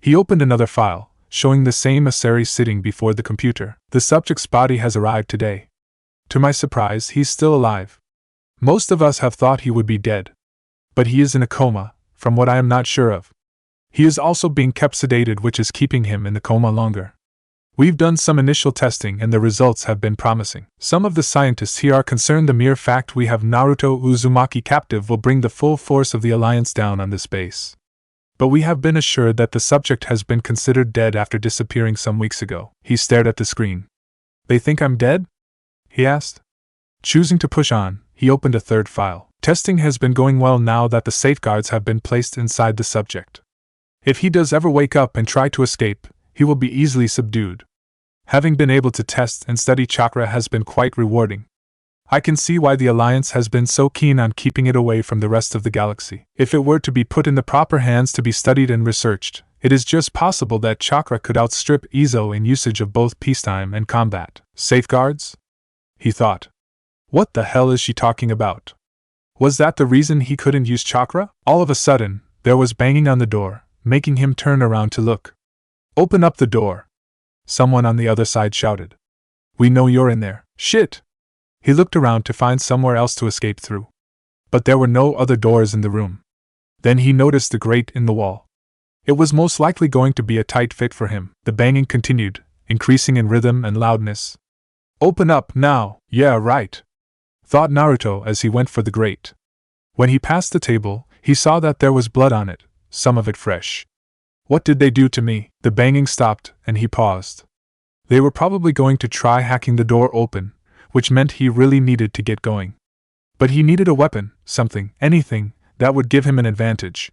He opened another file, showing the same Asari sitting before the computer. The subject's body has arrived today. To my surprise, he's still alive. Most of us have thought he would be dead. But he is in a coma, from what I am not sure of. He is also being kept sedated, which is keeping him in the coma longer. We've done some initial testing and the results have been promising. Some of the scientists here are concerned the mere fact we have Naruto Uzumaki captive will bring the full force of the Alliance down on this base. But we have been assured that the subject has been considered dead after disappearing some weeks ago. He stared at the screen. They think I'm dead? He asked. Choosing to push on, he opened a third file. Testing has been going well now that the safeguards have been placed inside the subject. If he does ever wake up and try to escape, he will be easily subdued. Having been able to test and study chakra has been quite rewarding. I can see why the Alliance has been so keen on keeping it away from the rest of the galaxy. If it were to be put in the proper hands to be studied and researched, it is just possible that chakra could outstrip Izo in usage of both peacetime and combat. Safeguards? He thought. What the hell is she talking about? Was that the reason he couldn't use chakra? All of a sudden, there was banging on the door, making him turn around to look. Open up the door. Someone on the other side shouted. We know you're in there. Shit! He looked around to find somewhere else to escape through. But there were no other doors in the room. Then he noticed the grate in the wall. It was most likely going to be a tight fit for him. The banging continued, increasing in rhythm and loudness. Open up now! Yeah, right! Thought Naruto as he went for the grate. When he passed the table, he saw that there was blood on it, some of it fresh. What did they do to me? The banging stopped, and he paused. They were probably going to try hacking the door open, which meant he really needed to get going. But he needed a weapon, something, anything, that would give him an advantage.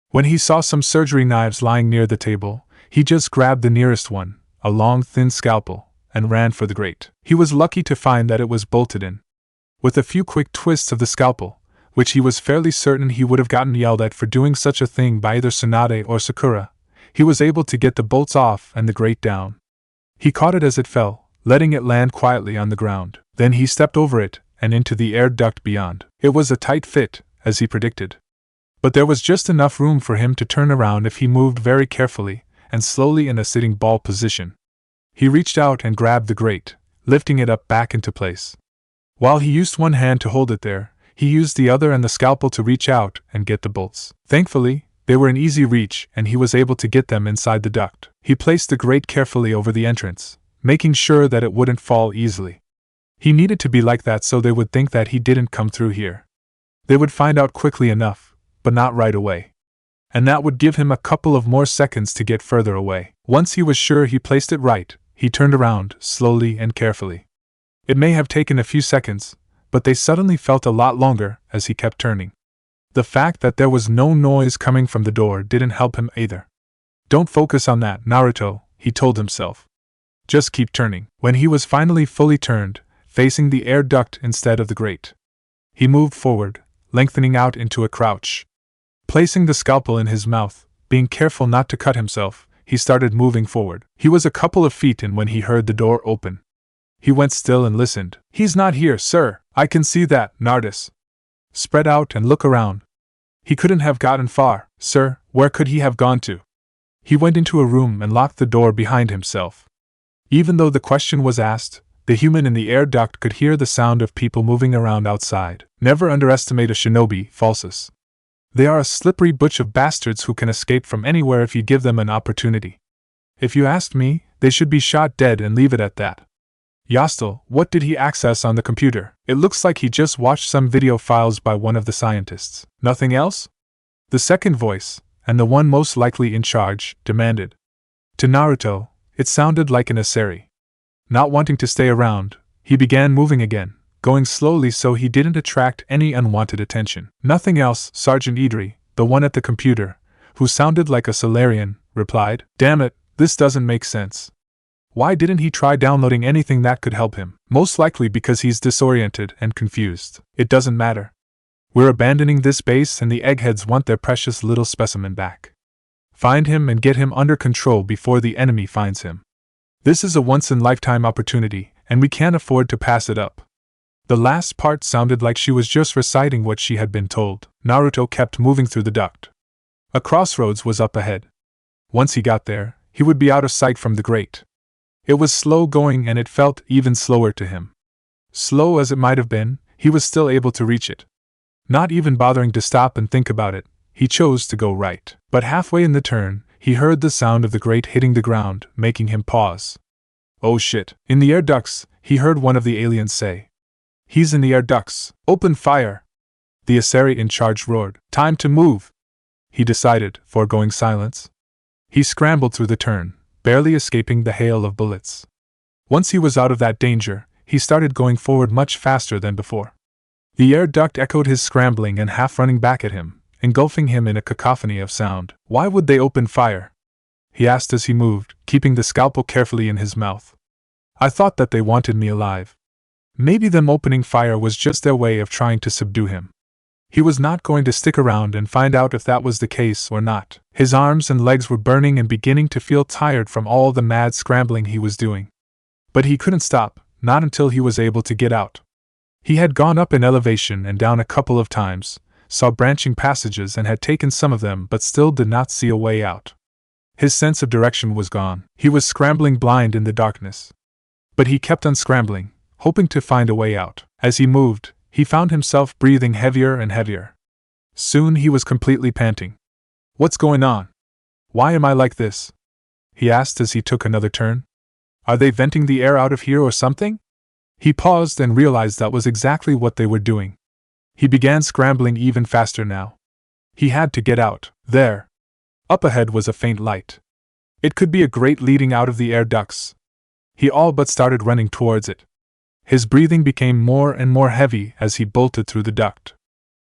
When he saw some surgery knives lying near the table, he just grabbed the nearest one, a long thin scalpel, and ran for the grate. He was lucky to find that it was bolted in. With a few quick twists of the scalpel, which he was fairly certain he would have gotten yelled at for doing such a thing by either Tsunade or Sakura, he was able to get the bolts off and the grate down. He caught it as it fell, letting it land quietly on the ground. Then he stepped over it and into the air duct beyond. It was a tight fit, as he predicted. But there was just enough room for him to turn around if he moved very carefully and slowly in a sitting ball position. He reached out and grabbed the grate, lifting it up back into place. While he used one hand to hold it there, he used the other and the scalpel to reach out and get the bolts. Thankfully, they were in easy reach and he was able to get them inside the duct. He placed the grate carefully over the entrance, making sure that it wouldn't fall easily. He needed to be like that so they would think that he didn't come through here. They would find out quickly enough, but not right away. And that would give him a couple of more seconds to get further away. Once he was sure he placed it right, he turned around, slowly and carefully. It may have taken a few seconds, but they suddenly felt a lot longer as he kept turning. The fact that there was no noise coming from the door didn't help him either. Don't focus on that, Naruto, he told himself. Just keep turning. When he was finally fully turned, facing the air duct instead of the grate, he moved forward, lengthening out into a crouch. Placing the scalpel in his mouth, being careful not to cut himself, he started moving forward. He was a couple of feet in when he heard the door open. He went still and listened. He's not here, sir. I can see that, Nardus, spread out and look around. He couldn't have gotten far. Sir, where could he have gone to? He went into a room and locked the door behind himself. Even though the question was asked, the human in the air duct could hear the sound of people moving around outside. Never underestimate a shinobi, falsus. They are a slippery bunch of bastards who can escape from anywhere if you give them an opportunity. If you asked me, they should be shot dead and leave it at that. Yastel, what did he access on the computer? It looks like he just watched some video files by one of the scientists. Nothing else? The second voice, and the one most likely in charge, demanded. To Naruto, it sounded like an Asari. Not wanting to stay around, he began moving again, going slowly so he didn't attract any unwanted attention. Nothing else, Sergeant Idri, the one at the computer, who sounded like a Solarian, replied. Damn it, this doesn't make sense. Why didn't he try downloading anything that could help him? Most likely because he's disoriented and confused. It doesn't matter. We're abandoning this base and the eggheads want their precious little specimen back. Find him and get him under control before the enemy finds him. This is a once-in-lifetime opportunity, and we can't afford to pass it up. The last part sounded like she was just reciting what she had been told. Naruto kept moving through the duct. A crossroads was up ahead. Once he got there, he would be out of sight from the grate. It was slow going and it felt even slower to him. Slow as it might have been, he was still able to reach it. Not even bothering to stop and think about it, he chose to go right. But halfway in the turn, he heard the sound of the grate hitting the ground, making him pause. Oh shit. In the air ducts, he heard one of the aliens say. He's in the air ducts. Open fire! The Asari in charge roared. Time to move! He decided, foregoing silence. He scrambled through the turn, barely escaping the hail of bullets. Once he was out of that danger, he started going forward much faster than before. The air duct echoed his scrambling and half running back at him, engulfing him in a cacophony of sound. Why would they open fire? He asked as he moved, keeping the scalpel carefully in his mouth. I thought that they wanted me alive. Maybe them opening fire was just their way of trying to subdue him. He was not going to stick around and find out if that was the case or not. His arms and legs were burning and beginning to feel tired from all the mad scrambling he was doing. But he couldn't stop, not until he was able to get out. He had gone up in elevation and down a couple of times, saw branching passages and had taken some of them but still did not see a way out. His sense of direction was gone. He was scrambling blind in the darkness. But he kept on scrambling, hoping to find a way out. As he moved, he found himself breathing heavier and heavier. Soon he was completely panting. What's going on? Why am I like this? He asked as he took another turn. Are they venting the air out of here or something? He paused and realized that was exactly what they were doing. He began scrambling even faster now. He had to get out. There. Up ahead was a faint light. It could be a grate leading out of the air ducts. He all but started running towards it. His breathing became more and more heavy as he bolted through the duct.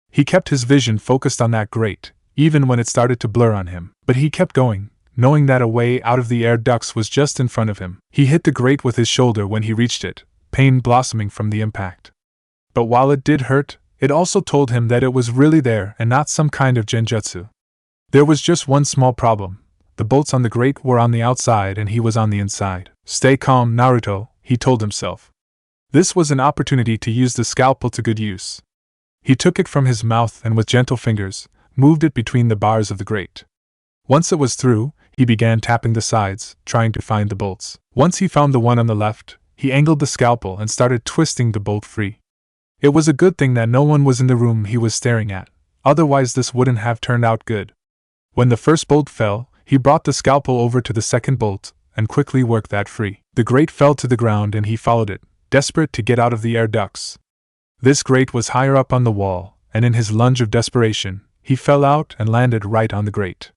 He kept his vision focused on that grate, even when it started to blur on him. But he kept going, knowing that a way out of the air ducts was just in front of him. He hit the grate with his shoulder when he reached it, pain blossoming from the impact. But while it did hurt, it also told him that it was really there and not some kind of genjutsu. There was just one small problem. The bolts on the grate were on the outside and he was on the inside. Stay calm, Naruto, he told himself. This was an opportunity to use the scalpel to good use. He took it from his mouth and with gentle fingers, moved it between the bars of the grate. Once it was through, he began tapping the sides, trying to find the bolts. Once he found the one on the left, he angled the scalpel and started twisting the bolt free. It was a good thing that no one was in the room he was staring at, otherwise this wouldn't have turned out good. When the first bolt fell, he brought the scalpel over to the second bolt, and quickly worked that free. The grate fell to the ground and he followed it, desperate to get out of the air ducts. This grate was higher up on the wall, and in his lunge of desperation, he fell out and landed right on the grate.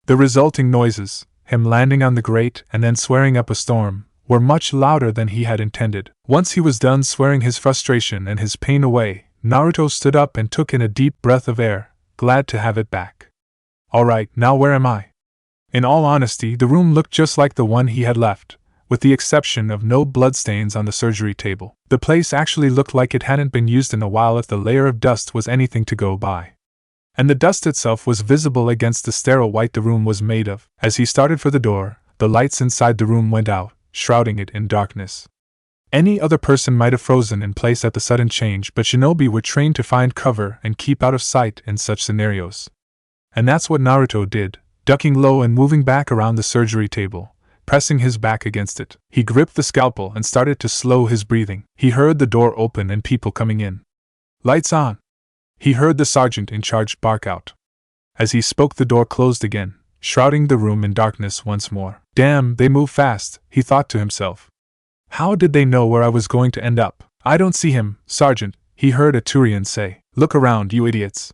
The resulting noises, him landing on the grate and then swearing up a storm, were much louder than he had intended. Once he was done swearing his frustration and his pain away, Naruto stood up and took in a deep breath of air, glad to have it back. Alright, now where am I? In all honesty, the room looked just like the one he had left, with the exception of no bloodstains on the surgery table. The place actually looked like it hadn't been used in a while if the layer of dust was anything to go by. And the dust itself was visible against the sterile white the room was made of. As he started for the door, the lights inside the room went out, shrouding it in darkness. Any other person might have frozen in place at the sudden change, but shinobi were trained to find cover and keep out of sight in such scenarios. And that's what Naruto did, ducking low and moving back around the surgery table, pressing his back against it. He gripped the scalpel and started to slow his breathing. He heard the door open and people coming in. Lights on! He heard the sergeant in charge bark out. As he spoke, the door closed again, shrouding the room in darkness once more. Damn, they move fast, he thought to himself. How did they know where I was going to end up? I don't see him, Sergeant, he heard a Turian say. Look around, you idiots.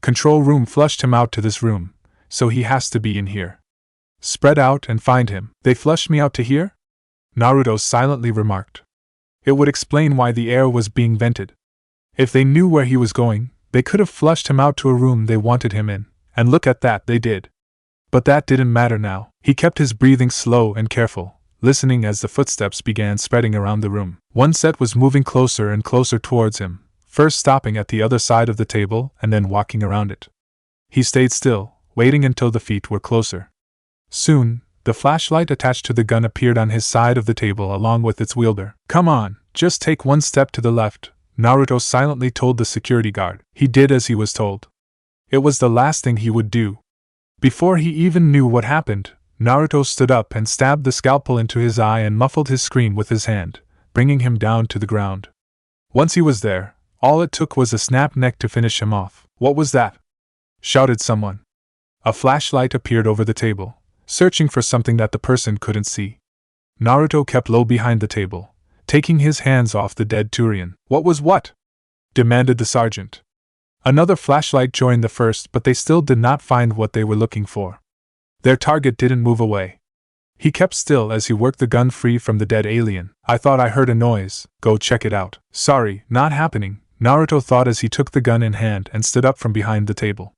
Control room flushed him out to this room, so he has to be in here. Spread out and find him. They flushed me out to here? Naruto silently remarked. It would explain why the air was being vented. If they knew where he was going, they could have flushed him out to a room they wanted him in, and look at that, they did. But that didn't matter now. He kept his breathing slow and careful, listening as the footsteps began spreading around the room. One set was moving closer and closer towards him, first stopping at the other side of the table and then walking around it. He stayed still, waiting until the feet were closer. Soon, the flashlight attached to the gun appeared on his side of the table along with its wielder. Come on, just take one step to the left, Naruto silently told the security guard. He did as he was told. It was the last thing he would do. Before he even knew what happened, Naruto stood up and stabbed the scalpel into his eye and muffled his scream with his hand, bringing him down to the ground. Once he was there, all it took was a snapped neck to finish him off. What was that? Shouted someone. A flashlight appeared over the table, searching for something that the person couldn't see. Naruto kept low behind the table, taking his hands off the dead Turian. What was what? Demanded the sergeant. Another flashlight joined the first, but they still did not find what they were looking for. Their target didn't move away. He kept still as he worked the gun free from the dead alien. I thought I heard a noise. Go check it out. Sorry, not happening, Naruto thought as he took the gun in hand and stood up from behind the table.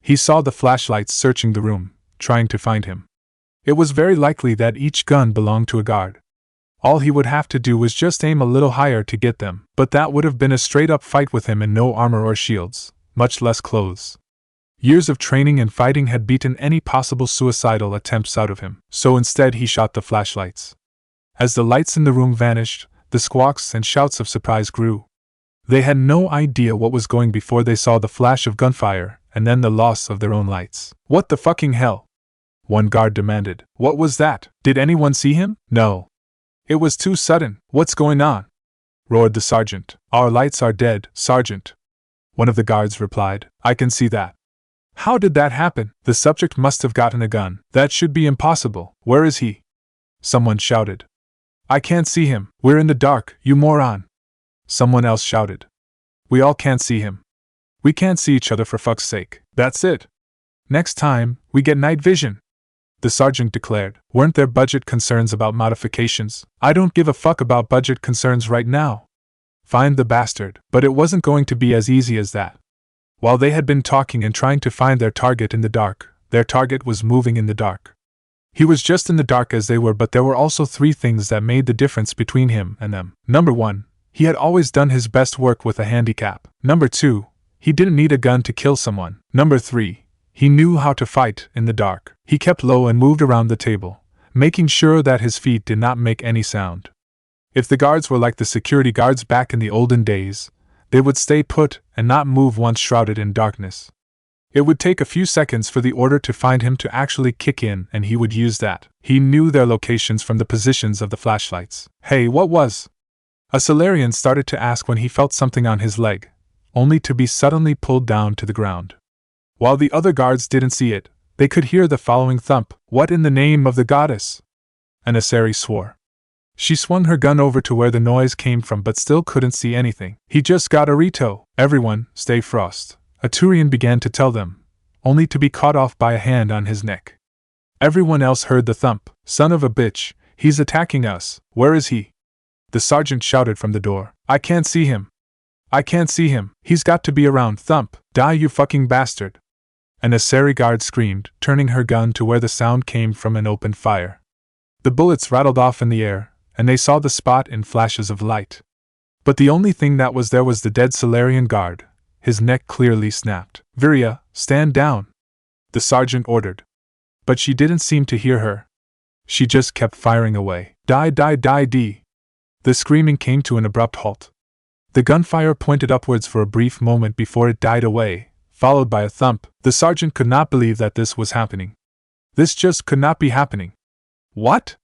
He saw the flashlights searching the room, trying to find him. It was very likely that each gun belonged to a guard. All he would have to do was just aim a little higher to get them, but that would have been a straight-up fight with him in no armor or shields, much less clothes. Years of training and fighting had beaten any possible suicidal attempts out of him, so instead he shot the flashlights. As the lights in the room vanished, the squawks and shouts of surprise grew. They had no idea what was going before they saw the flash of gunfire, and then the loss of their own lights. What the fucking hell? One guard demanded. What was that? Did anyone see him? No. It was too sudden. What's going on? Roared the sergeant. Our lights are dead, Sergeant. One of the guards replied. I can see that. How did that happen? The subject must have gotten a gun. That should be impossible. Where is he? Someone shouted. I can't see him. We're in the dark, you moron. Someone else shouted. We all can't see him. We can't see each other for fuck's sake. That's it. Next time, we get night vision. The sergeant declared. Weren't there budget concerns about modifications? I don't give a fuck about budget concerns right now. Find the bastard. But it wasn't going to be as easy as that. While they had been talking and trying to find their target in the dark, their target was moving in the dark. He was just in the dark as they were, but there were also three things that made the difference between him and them. Number 1, he had always done his best work with a handicap. Number 2, he didn't need a gun to kill someone. Number 3, he knew how to fight in the dark. He kept low and moved around the table, making sure that his feet did not make any sound. If the guards were like the security guards back in the olden days, they would stay put and not move once shrouded in darkness. It would take a few seconds for the order to find him to actually kick in, and he would use that. He knew their locations from the positions of the flashlights. Hey, what was? A Solarian started to ask when he felt something on his leg, only to be suddenly pulled down to the ground. While the other guards didn't see it, they could hear the following thump. What in the name of the goddess? An Asari swore. She swung her gun over to where the noise came from but still couldn't see anything. He just got a Rito. Everyone, stay frost. A Turian began to tell them, only to be caught off by a hand on his neck. Everyone else heard the thump. Son of a bitch, he's attacking us. Where is he? The sergeant shouted from the door. I can't see him. I can't see him. He's got to be around. Thump. Die, you fucking bastard. An Asari guard screamed, turning her gun to where the sound came from and opened fire. The bullets rattled off in the air, and they saw the spot in flashes of light. But the only thing that was there was the dead Solarian guard. His neck clearly snapped. Virya, stand down, the sergeant ordered. But she didn't seem to hear her. She just kept firing away. Die, die, die, die. The screaming came to an abrupt halt. The gunfire pointed upwards for a brief moment before it died away, followed by a thump. The sergeant could not believe that this was happening. This just could not be happening. What?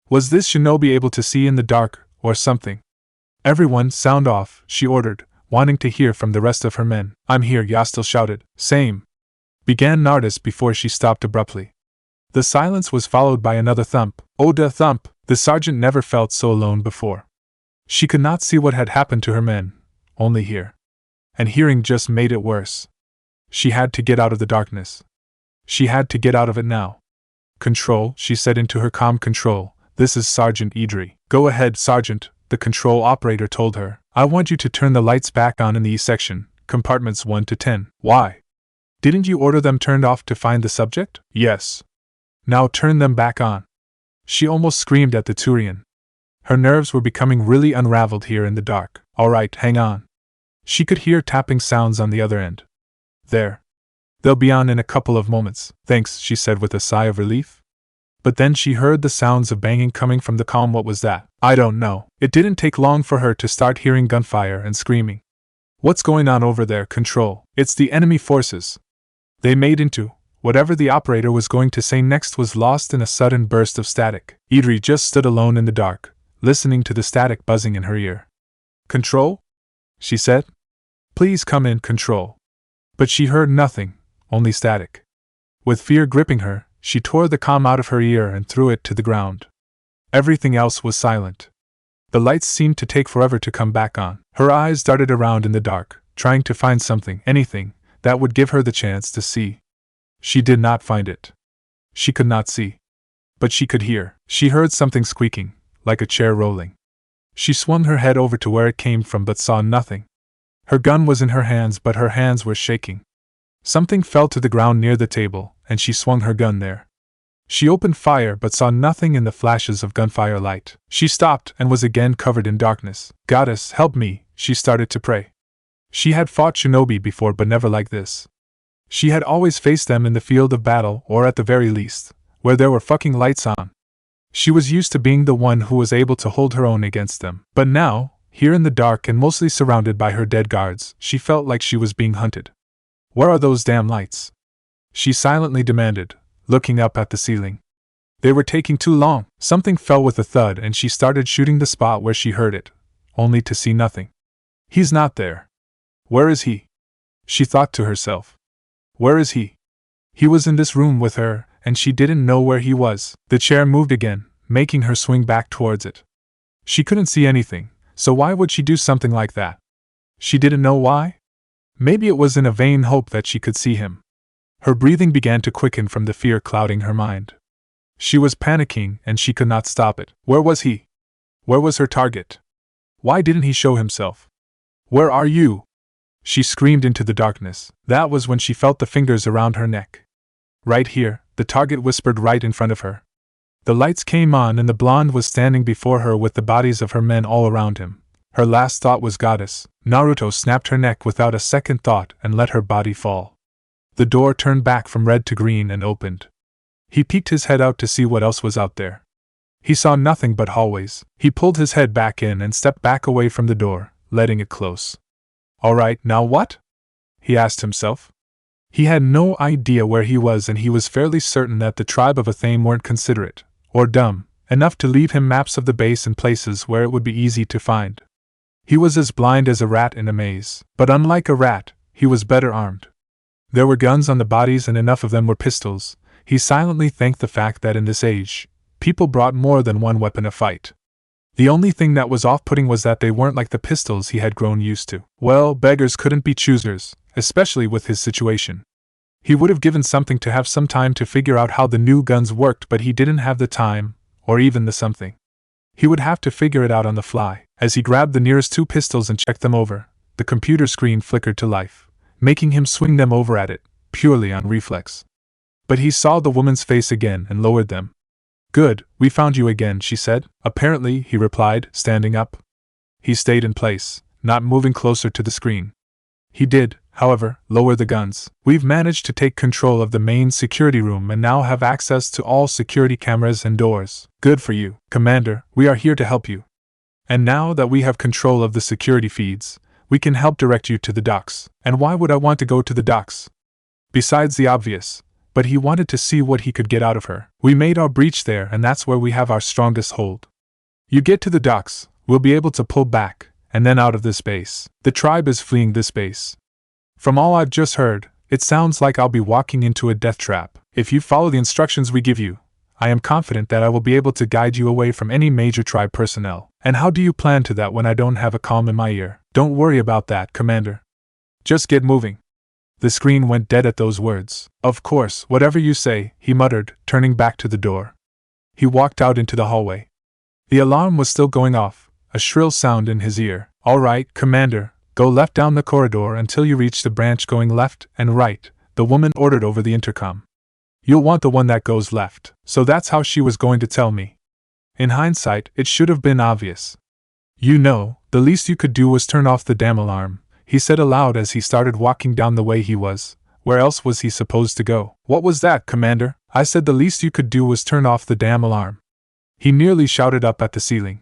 Was this shinobi able to see in the dark, or something? Everyone, sound off, she ordered, wanting to hear from the rest of her men. I'm here, Yastel shouted. Same. Began Nardis before she stopped abruptly. The silence was followed by another thump. Oh, the thump! The sergeant never felt so alone before. She could not see what had happened to her men, only hear. And hearing just made it worse. She had to get out of the darkness. She had to get out of it now. Control, she said into her comm control. This is Sergeant Idri. Go ahead, Sergeant, the control operator told her. I want you to turn the lights back on in the E section, compartments 1 to 10. Why? Didn't you order them turned off to find the subject? Yes. Now turn them back on. She almost screamed at the Turian. Her nerves were becoming really unraveled here in the dark. All right, hang on. She could hear tapping sounds on the other end. There. They'll be on in a couple of moments. Thanks, she said with a sigh of relief. But then she heard the sounds of banging coming from the comm. What was that? I don't know. It didn't take long for her to start hearing gunfire and screaming. What's going on over there, Control? It's the enemy forces. They made into. Whatever the operator was going to say next was lost in a sudden burst of static. Idri just stood alone in the dark, listening to the static buzzing in her ear. Control? She said. Please come in, Control. But she heard nothing, only static. With fear gripping her, she tore the comm out of her ear and threw it to the ground. Everything else was silent. The lights seemed to take forever to come back on. Her eyes darted around in the dark, trying to find something, anything, that would give her the chance to see. She did not find it. She could not see. But she could hear. She heard something squeaking, like a chair rolling. She swung her head over to where it came from but saw nothing. Her gun was in her hands, but her hands were shaking. Something fell to the ground near the table, and she swung her gun there. She opened fire but saw nothing in the flashes of gunfire light. She stopped and was again covered in darkness. Goddess, help me, she started to pray. She had fought shinobi before but never like this. She had always faced them in the field of battle, or at the very least, where there were fucking lights on. She was used to being the one who was able to hold her own against them. But now, here in the dark and mostly surrounded by her dead guards, she felt like she was being hunted. Where are those damn lights? She silently demanded, looking up at the ceiling. They were taking too long. Something fell with a thud and she started shooting the spot where she heard it, only to see nothing. He's not there. Where is he? She thought to herself. Where is he? He was in this room with her, and she didn't know where he was. The chair moved again, making her swing back towards it. She couldn't see anything, so why would she do something like that? She didn't know why? Maybe it was in a vain hope that she could see him. Her breathing began to quicken from the fear clouding her mind. She was panicking, and she could not stop it. Where was he? Where was her target? Why didn't he show himself? Where are you? She screamed into the darkness. That was when she felt the fingers around her neck. Right here, the target whispered right in front of her. The lights came on and the blonde was standing before her with the bodies of her men all around him. Her last thought was Goddess. Naruto snapped her neck without a second thought and let her body fall. The door turned back from red to green and opened. He peeked his head out to see what else was out there. He saw nothing but hallways. He pulled his head back in and stepped back away from the door, letting it close. All right, now what? He asked himself. He had no idea where he was, and he was fairly certain that the tribe of Athame weren't considerate, or dumb, enough to leave him maps of the base in places where it would be easy to find. He was as blind as a rat in a maze, but unlike a rat, he was better armed. There were guns on the bodies and enough of them were pistols. He silently thanked the fact that in this age, people brought more than one weapon to fight. The only thing that was off-putting was that they weren't like the pistols he had grown used to. Well, beggars couldn't be choosers, especially with his situation. He would have given something to have some time to figure out how the new guns worked, but he didn't have the time, or even the something. He would have to figure it out on the fly. As he grabbed the nearest two pistols and checked them over, the computer screen flickered to life, making him swing them over at it, purely on reflex. But he saw the woman's face again and lowered them. Good, we found you again, she said. Apparently, he replied, standing up. He stayed in place, not moving closer to the screen. He did, however, lower the guns. We've managed to take control of the main security room and now have access to all security cameras and doors. Good for you, Commander, we are here to help you. And now that we have control of the security feeds, we can help direct you to the docks. And why would I want to go to the docks? Besides the obvious, but he wanted to see what he could get out of her. We made our breach there, and that's where we have our strongest hold. You get to the docks, we'll be able to pull back, and then out of this base. The tribe is fleeing this base. From all I've just heard, it sounds like I'll be walking into a death trap. If you follow the instructions we give you, I am confident that I will be able to guide you away from any major tribe personnel. And how do you plan to that when I don't have a comm in my ear? Don't worry about that, Commander. Just get moving. The screen went dead at those words. Of course, whatever you say, he muttered, turning back to the door. He walked out into the hallway. The alarm was still going off, a shrill sound in his ear. All right, Commander, go left down the corridor until you reach the branch going left and right, the woman ordered over the intercom. You'll want the one that goes left. So that's how she was going to tell me. In hindsight, it should have been obvious. You know, the least you could do was turn off the damn alarm, he said aloud as he started walking down the way he was. Where else was he supposed to go? What was that, Commander? I said the least you could do was turn off the damn alarm. He nearly shouted up at the ceiling.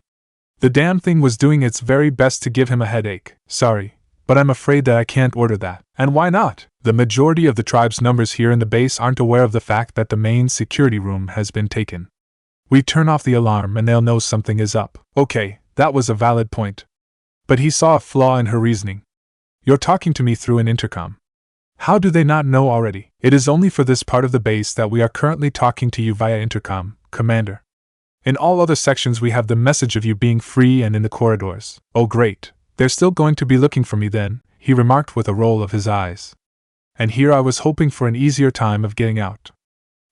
The damn thing was doing its very best to give him a headache. Sorry, but I'm afraid that I can't order that. And why not? The majority of the tribe's numbers here in the base aren't aware of the fact that the main security room has been taken. We turn off the alarm and they'll know something is up. Okay, that was a valid point. But he saw a flaw in her reasoning. You're talking to me through an intercom. How do they not know already? It is only for this part of the base that we are currently talking to you via intercom, Commander. In all other sections we have the message of you being free and in the corridors. Oh great, they're still going to be looking for me then, he remarked with a roll of his eyes. And here I was hoping for an easier time of getting out.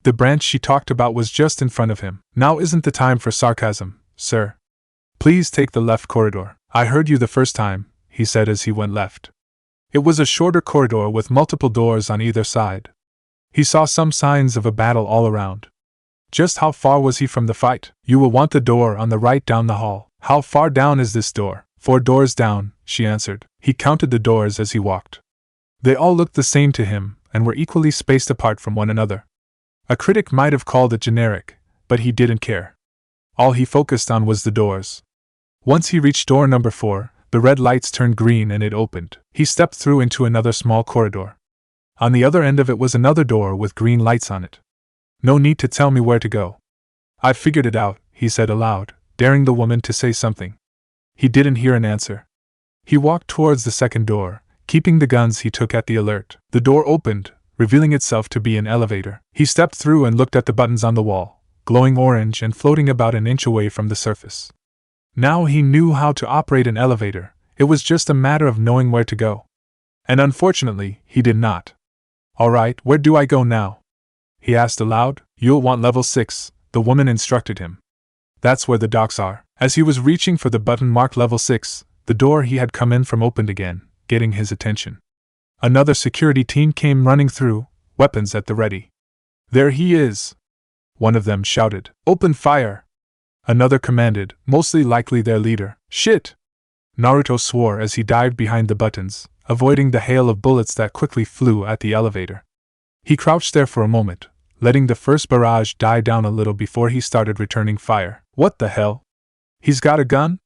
The branch she talked about was just in front of him. Now isn't the time for sarcasm, sir. Please take the left corridor. I heard you the first time, he said as he went left. It was a shorter corridor with multiple doors on either side. He saw some signs of a battle all around. Just how far was he from the fight? You will want the door on the right down the hall. How far down is this door? 4 doors down, she answered. He counted the doors as he walked. They all looked the same to him, and were equally spaced apart from one another. A critic might have called it generic, but he didn't care. All he focused on was the doors. Once he reached door number 4, the red lights turned green and it opened. He stepped through into another small corridor. On the other end of it was another door with green lights on it. No need to tell me where to go. I've figured it out, he said aloud, daring the woman to say something. He didn't hear an answer. He walked towards the second door, keeping the guns he took at the alert. The door opened, revealing itself to be an elevator. He stepped through and looked at the buttons on the wall, glowing orange and floating about an inch away from the surface. Now he knew how to operate an elevator, it was just a matter of knowing where to go. And unfortunately, he did not. All right, where do I go now? He asked aloud. You'll want level 6, the woman instructed him. That's where the docks are. As he was reaching for the button marked level 6, the door he had come in from opened again, getting his attention. Another security team came running through, weapons at the ready. There he is! One of them shouted. Open fire! Another commanded, mostly likely their leader. Shit! Naruto swore as he dived behind the buttons, avoiding the hail of bullets that quickly flew at the elevator. He crouched there for a moment, letting the first barrage die down a little before he started returning fire. What the hell? He's got a gun?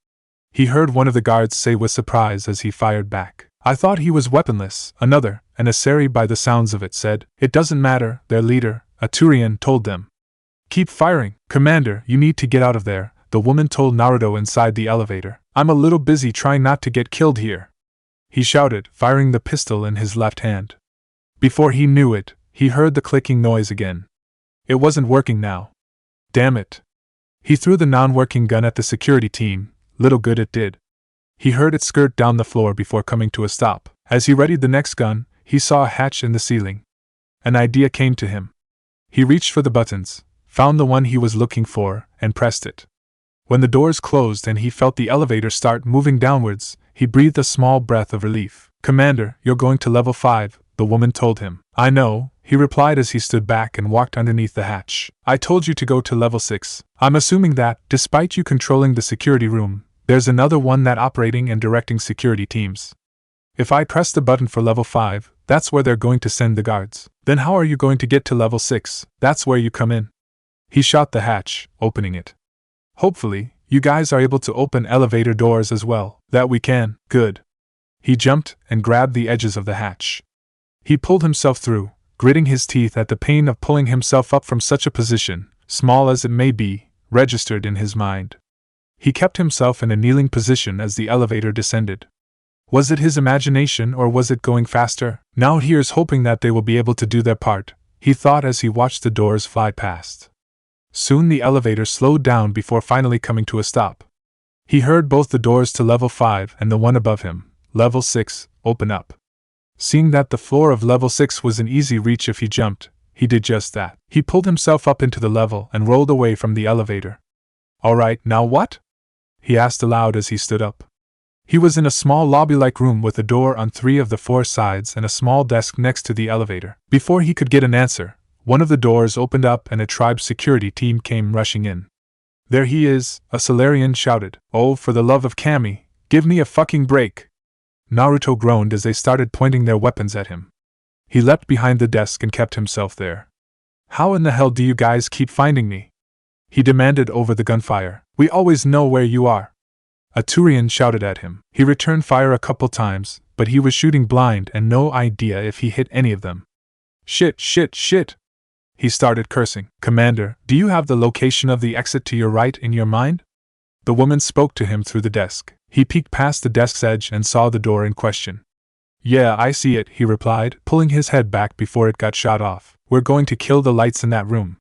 He heard one of the guards say with surprise as he fired back. I thought he was weaponless, another, an Asari by the sounds of it, said. It doesn't matter, their leader, a Turian, told them. Keep firing, Commander, you need to get out of there, the woman told Naruto inside the elevator. I'm a little busy trying not to get killed here, he shouted, firing the pistol in his left hand. Before he knew it, he heard the clicking noise again. It wasn't working now. Damn it. He threw the non-working gun at the security team, little good it did. He heard it skirt down the floor before coming to a stop. As he readied the next gun, he saw a hatch in the ceiling. An idea came to him. He reached for the buttons, found the one he was looking for, and pressed it. When the doors closed and he felt the elevator start moving downwards, he breathed a small breath of relief. Commander, you're going to level 5, the woman told him. I know, he replied as he stood back and walked underneath the hatch. I told you to go to level 6. I'm assuming that, despite you controlling the security room, there's another one that operating and directing security teams. If I press the button for level 5, that's where they're going to send the guards. Then how are you going to get to level 6? That's where you come in. He shot the hatch, opening it. Hopefully, You guys are able to open elevator doors as well. That we can, good. He jumped and grabbed the edges of the hatch. He pulled himself through, gritting his teeth at the pain of pulling himself up from such a position, small as it may be, registered in his mind. He kept himself in a kneeling position as the elevator descended. Was it his imagination or was it going faster? Now here's hoping that they will be able to do their part, he thought as he watched the doors fly past. Soon the elevator slowed down before finally coming to a stop. He heard both the doors to level 5 and the one above him, level 6, open up. Seeing that the floor of level 6 was in easy reach if he jumped, he did just that. He pulled himself up into the level and rolled away from the elevator. Alright, now what? He asked aloud as he stood up. He was in a small lobby-like room with a door on 3 of the 4 sides and a small desk next to the elevator. Before he could get an answer, one of the doors opened up and a tribe security team came rushing in. There he is, a Solarian shouted. Oh, for the love of Kami, give me a fucking break. Naruto groaned as they started pointing their weapons at him. He leapt behind the desk and kept himself there. How in the hell do you guys keep finding me? He demanded over the gunfire. We always know where you are. A Turian shouted at him. He returned fire a couple times, but he was shooting blind and no idea if he hit any of them. Shit. He started cursing. Commander, do you have the location of the exit to your right in your mind? The woman spoke to him through the desk. He peeked past the desk's edge and saw the door in question. Yeah, I see it, he replied, pulling his head back before it got shot off. We're going to kill the lights in that room.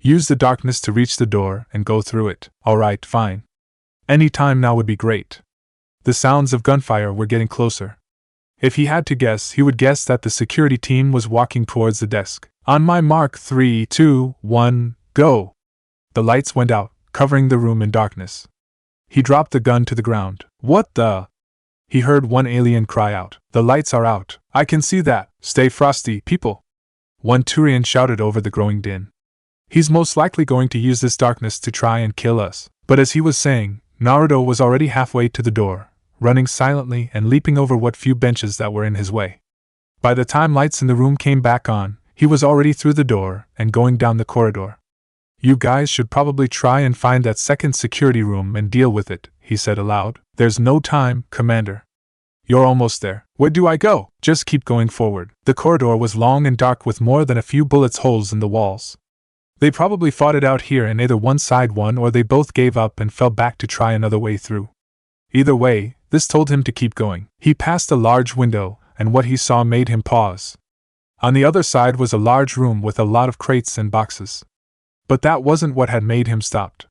Use the darkness to reach the door and go through it. Alright, fine. Any time now would be great. The sounds of gunfire were getting closer. If he had to guess, he would guess that the security team was walking towards the desk. On my mark, 3, 2, 1, go! The lights went out, covering the room in darkness. He dropped the gun to the ground. What the? He heard one alien cry out. The lights are out. I can see that. Stay frosty, people. One Turian shouted over the growing din. He's most likely going to use this darkness to try and kill us. But as he was saying, Naruto was already halfway to the door, running silently and leaping over what few benches that were in his way. By the time lights in the room came back on, he was already through the door and going down the corridor. You guys should probably try and find that second security room and deal with it, he said aloud. There's no time, Commander. You're almost there. Where do I go? Just keep going forward. The corridor was long and dark with more than a few bullets holes in the walls. They probably fought it out here and either one side won or they both gave up and fell back to try another way through. Either way, this told him to keep going. He passed a large window, and what he saw made him pause. On the other side was a large room with a lot of crates and boxes. But that wasn't what had made him stop.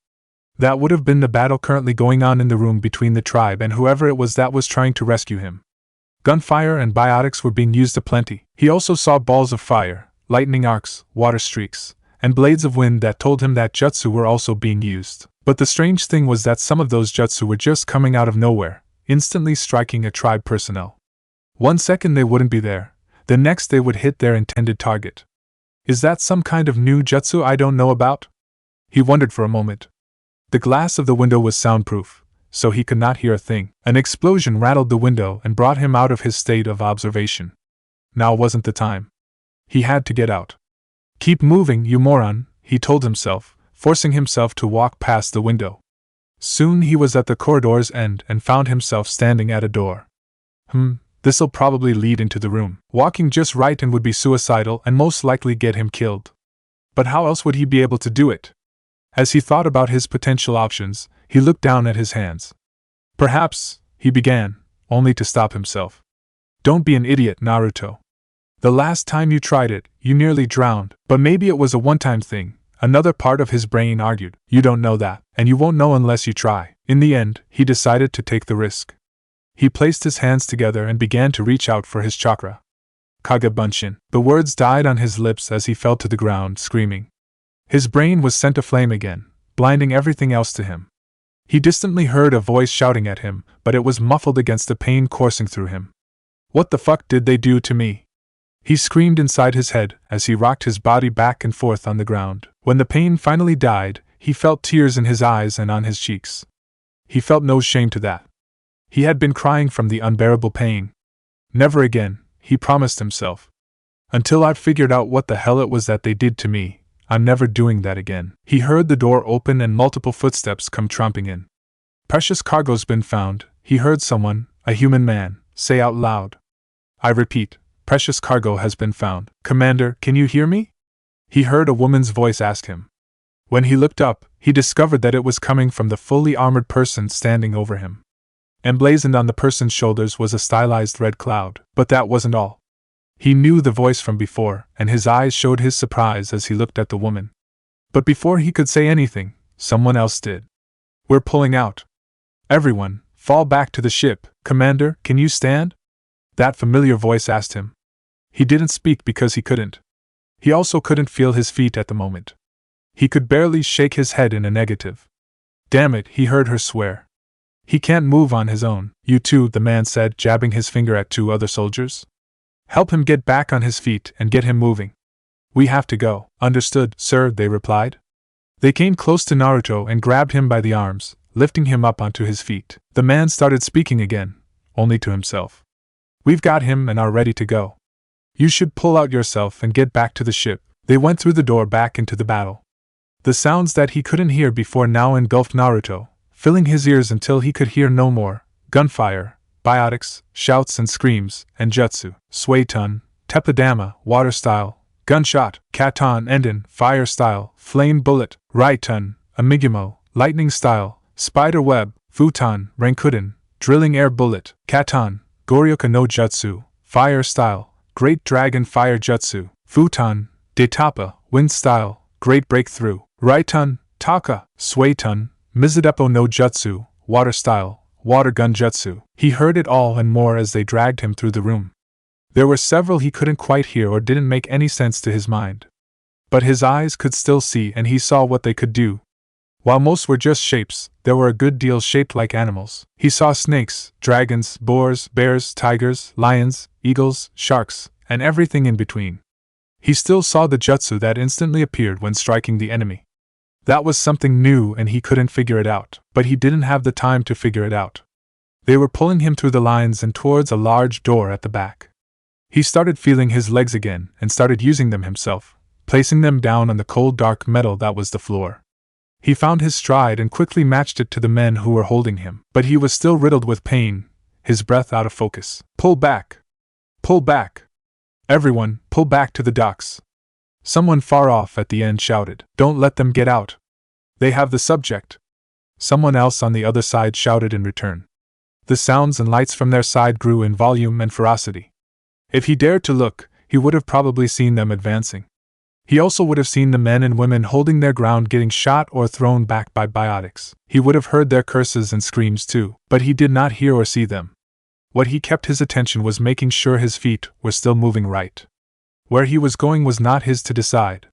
That would have been the battle currently going on in the room between the tribe and whoever it was that was trying to rescue him. Gunfire and biotics were being used aplenty. He also saw balls of fire, lightning arcs, water streaks, and blades of wind that told him that jutsu were also being used. But the strange thing was that some of those jutsu were just coming out of nowhere, instantly striking a tribe personnel. 1 second they wouldn't be there, the next they would hit their intended target. Is that some kind of new jutsu I don't know about? He wondered for a moment. The glass of the window was soundproof, so he could not hear a thing. An explosion rattled the window and brought him out of his state of observation. Now wasn't the time. He had to get out. Keep moving, you moron, he told himself, forcing himself to walk past the window. Soon he was at the corridor's end and found himself standing at a door. This'll probably lead into the room. Walking just right and would be suicidal and most likely get him killed. But how else would he be able to do it? As he thought about his potential options, he looked down at his hands. Perhaps, he began, only to stop himself. Don't be an idiot, Naruto. The last time you tried it, you nearly drowned, but maybe it was a one-time thing, another part of his brain argued. You don't know that, and you won't know unless you try. In the end, he decided to take the risk. He placed his hands together and began to reach out for his chakra. Kagebunshin. The words died on his lips as he fell to the ground, screaming. His brain was sent aflame again, blinding everything else to him. He distantly heard a voice shouting at him, but it was muffled against the pain coursing through him. What the fuck did they do to me? He screamed inside his head as he rocked his body back and forth on the ground. When the pain finally died, he felt tears in his eyes and on his cheeks. He felt no shame to that. He had been crying from the unbearable pain. Never again, he promised himself. Until I've figured out what the hell it was that they did to me, I'm never doing that again. He heard the door open and multiple footsteps come tromping in. Precious cargo's been found, he heard someone, a human man, say out loud. I repeat, precious cargo has been found. Commander, can you hear me? He heard a woman's voice ask him. When he looked up, he discovered that it was coming from the fully armored person standing over him. Emblazoned on the person's shoulders was a stylized red cloud, but that wasn't all. He knew the voice from before, and his eyes showed his surprise as he looked at the woman. But before he could say anything, someone else did. We're pulling out. Everyone, fall back to the ship. Commander, can you stand? That familiar voice asked him. He didn't speak because he couldn't. He also couldn't feel his feet at the moment. He could barely shake his head in a negative. Damn it, he heard her swear. He can't move on his own. You too, the man said, jabbing his finger at two other soldiers. Help him get back on his feet and get him moving. We have to go. Understood, sir, they replied. They came close to Naruto and grabbed him by the arms, lifting him up onto his feet. The man started speaking again, only to himself. We've got him and are ready to go. You should pull out yourself and get back to the ship. They went through the door back into the battle. The sounds that he couldn't hear before now engulfed Naruto, filling his ears until he could hear no more. Gunfire, biotics, shouts and screams, and jutsu, Suiton, Teppadama, water style, gunshot, Katon Enden, fire style, flame bullet, Raitun, Amigumo, lightning style, spider web, Futon, Rankuden, drilling air bullet, Katon, Goryoka no jutsu, fire style, great dragon fire jutsu, Futon, Detapa, wind style, great breakthrough, Raitun, Taka, Suiton, Mizudepo no jutsu, water style, water gun jutsu. He heard it all and more as they dragged him through the room. There were several he couldn't quite hear or didn't make any sense to his mind. But his eyes could still see and he saw what they could do. While most were just shapes, there were a good deal shaped like animals. He saw snakes, dragons, boars, bears, tigers, lions, eagles, sharks, and everything in between. He still saw the jutsu that instantly appeared when striking the enemy. That was something new and he couldn't figure it out, but he didn't have the time to figure it out. They were pulling him through the lines and towards a large door at the back. He started feeling his legs again and started using them himself, placing them down on the cold dark metal that was the floor. He found his stride and quickly matched it to the men who were holding him, but he was still riddled with pain, his breath out of focus. Pull back! Pull back! Everyone, pull back to the docks! Someone far off at the end shouted. Don't let them get out! They have the subject! Someone else on the other side shouted in return. The sounds and lights from their side grew in volume and ferocity. If he dared to look, he would have probably seen them advancing. He also would have seen the men and women holding their ground getting shot or thrown back by biotics. He would have heard their curses and screams too, but he did not hear or see them. What he kept his attention was making sure his feet were still moving right. Where he was going was not his to decide.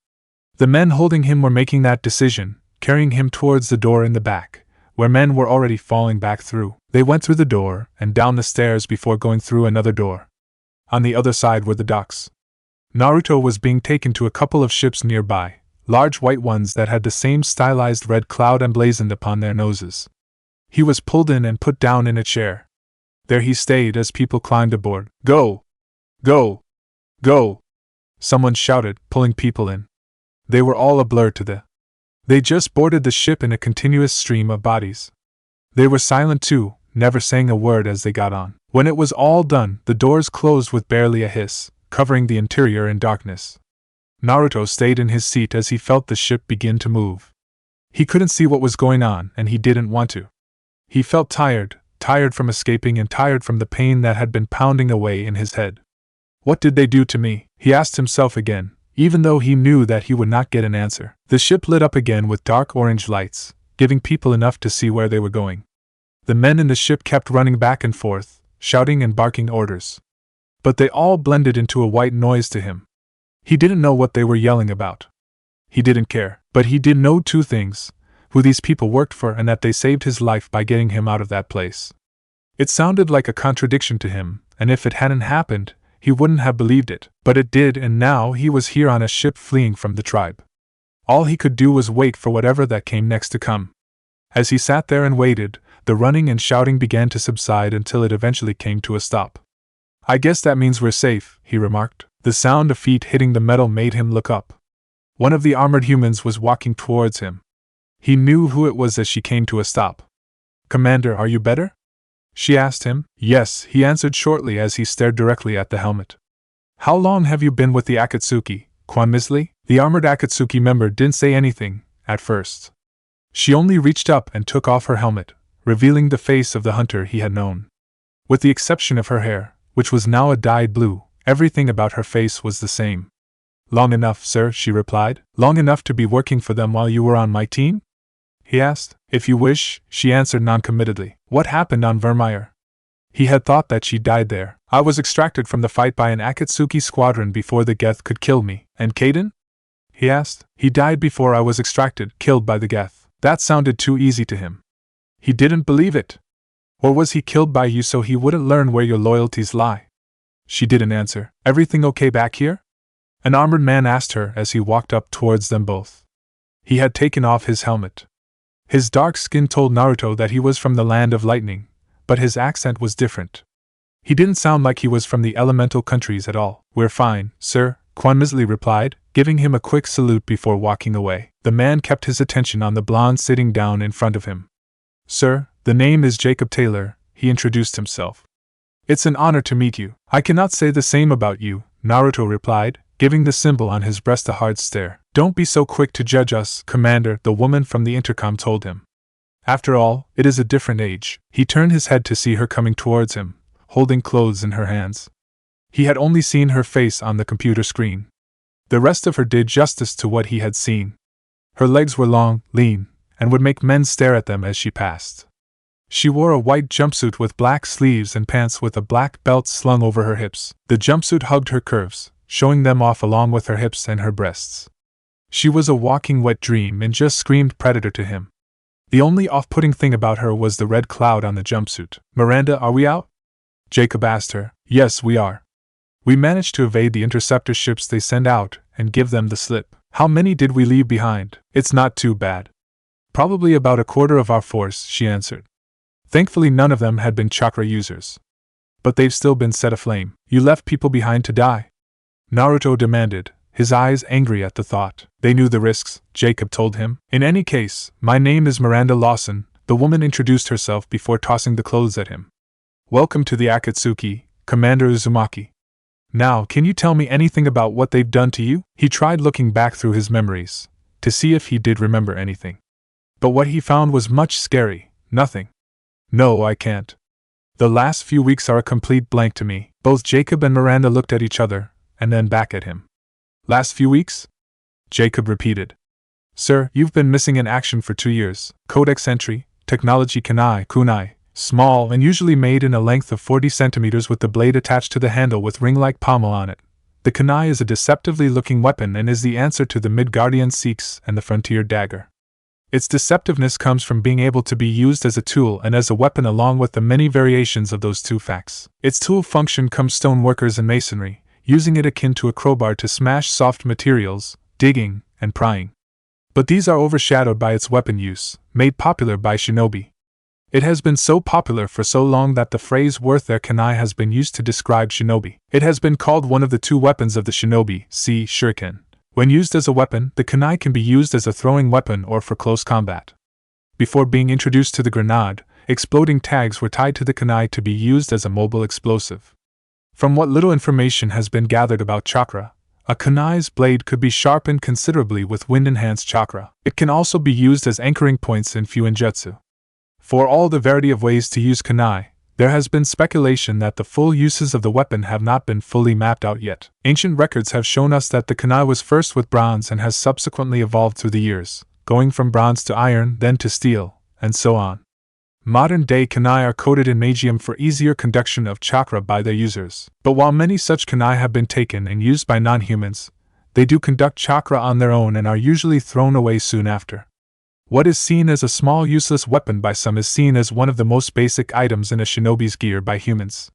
The men holding him were making that decision, carrying him towards the door in the back, where men were already falling back through. They went through the door and down the stairs before going through another door. On the other side were the docks. Naruto was being taken to a couple of ships nearby, large white ones that had the same stylized red cloud emblazoned upon their noses. He was pulled in and put down in a chair. There he stayed as people climbed aboard. Go! Go! Go! Someone shouted, pulling people in. They were all a blur to the. They just boarded the ship in a continuous stream of bodies. They were silent too, never saying a word as they got on. When it was all done, the doors closed with barely a hiss, covering the interior in darkness. Naruto stayed in his seat as he felt the ship begin to move. He couldn't see what was going on and he didn't want to. He felt tired from escaping and tired from the pain that had been pounding away in his head. What did they do to me? He asked himself again, even though he knew that he would not get an answer. The ship lit up again with dark orange lights, giving people enough to see where they were going. The men in the ship kept running back and forth, shouting and barking orders. But they all blended into a white noise to him. He didn't know what they were yelling about. He didn't care, but he did know two things: who these people worked for and that they saved his life by getting him out of that place. It sounded like a contradiction to him, and if it hadn't happened, he wouldn't have believed it, but it did, and now he was here on a ship fleeing from the tribe. All he could do was wait for whatever that came next to come. As he sat there and waited, the running and shouting began to subside until it eventually came to a stop. I guess that means we're safe, he remarked. The sound of feet hitting the metal made him look up. One of the armored humans was walking towards him. He knew who it was as she came to a stop. "Commander, are you better?" she asked him. "Yes," he answered shortly as he stared directly at the helmet. "How long have you been with the Akatsuki, Kwanmisli?" The armored Akatsuki member didn't say anything, at first. She only reached up and took off her helmet, revealing the face of the hunter he had known. With the exception of her hair, which was now a dyed blue, everything about her face was the same. "Long enough, sir," she replied. "Long enough to be working for them while you were on my team?" he asked. "If you wish," she answered noncommittedly. "What happened on Vermeer?" He had thought that she died there. "I was extracted from the fight by an Akatsuki squadron before the Geth could kill me." "And Kaden?" he asked. "He died before I was extracted, killed by the Geth." That sounded too easy to him. He didn't believe it. "Or was he killed by you so he wouldn't learn where your loyalties lie?" She didn't answer. "Everything okay back here?" an armored man asked her as he walked up towards them both. He had taken off his helmet. His dark skin told Naruto that he was from the land of lightning, but his accent was different. He didn't sound like he was from the elemental countries at all. "We're fine, sir," Kwanmisli replied, giving him a quick salute before walking away. The man kept his attention on the blonde sitting down in front of him. "Sir, the name is Jacob Taylor," he introduced himself. "It's an honor to meet you." "I cannot say the same about you," Naruto replied, giving the symbol on his breast a hard stare. "Don't be so quick to judge us, Commander," the woman from the intercom told him. "After all, it is a different age." He turned his head to see her coming towards him, holding clothes in her hands. He had only seen her face on the computer screen. The rest of her did justice to what he had seen. Her legs were long, lean, and would make men stare at them as she passed. She wore a white jumpsuit with black sleeves and pants with a black belt slung over her hips. The jumpsuit hugged her curves, showing them off along with her hips and her breasts. She was a walking wet dream and just screamed predator to him. The only off-putting thing about her was the red cloud on the jumpsuit. "Miranda, are we out?" Jacob asked her. "Yes, we are. We managed to evade the interceptor ships they send out and give them the slip." "How many did we leave behind?" "It's not too bad. Probably about a quarter of our force," she answered. Thankfully none of them had been chakra users. "But they've still been set aflame." "You left people behind to die?" Naruto demanded, his eyes angry at the thought. "They knew the risks," Jacob told him. "In any case, my name is Miranda Lawson," the woman introduced herself before tossing the clothes at him. "Welcome to the Akatsuki, Commander Uzumaki. Now, can you tell me anything about what they've done to you?" He tried looking back through his memories, to see if he did remember anything. But what he found was much scary. Nothing. "No, I can't. The last few weeks are a complete blank to me." Both Jacob and Miranda looked at each other, and then back at him. "Last few weeks?" Jacob repeated. "Sir, you've been missing in action for 2 years. Codex entry, technology kunai, small and usually made in a length of 40 centimeters with the blade attached to the handle with ring-like pommel on it. The kunai is a deceptively looking weapon and is the answer to the Midgardian Sikhs and the Frontier Dagger. Its deceptiveness comes from being able to be used as a tool and as a weapon along with the many variations of those two facts. Its tool function comes stoneworkers and masonry, using it akin to a crowbar to smash soft materials, digging, and prying. But these are overshadowed by its weapon use, made popular by shinobi. It has been so popular for so long that the phrase "worth their kunai" has been used to describe shinobi. It has been called one of the two weapons of the shinobi, see shuriken. When used as a weapon, the kunai can be used as a throwing weapon or for close combat. Before being introduced to the grenade, exploding tags were tied to the kunai to be used as a mobile explosive. From what little information has been gathered about chakra, a kunai's blade could be sharpened considerably with wind-enhanced chakra. It can also be used as anchoring points in fuinjutsu. For all the variety of ways to use kunai, there has been speculation that the full uses of the weapon have not been fully mapped out yet. Ancient records have shown us that the kunai was first with bronze and has subsequently evolved through the years, going from bronze to iron, then to steel, and so on. Modern-day kunai are coated in magium for easier conduction of chakra by their users. But while many such kunai have been taken and used by non-humans, they do conduct chakra on their own and are usually thrown away soon after. What is seen as a small useless weapon by some is seen as one of the most basic items in a shinobi's gear by humans.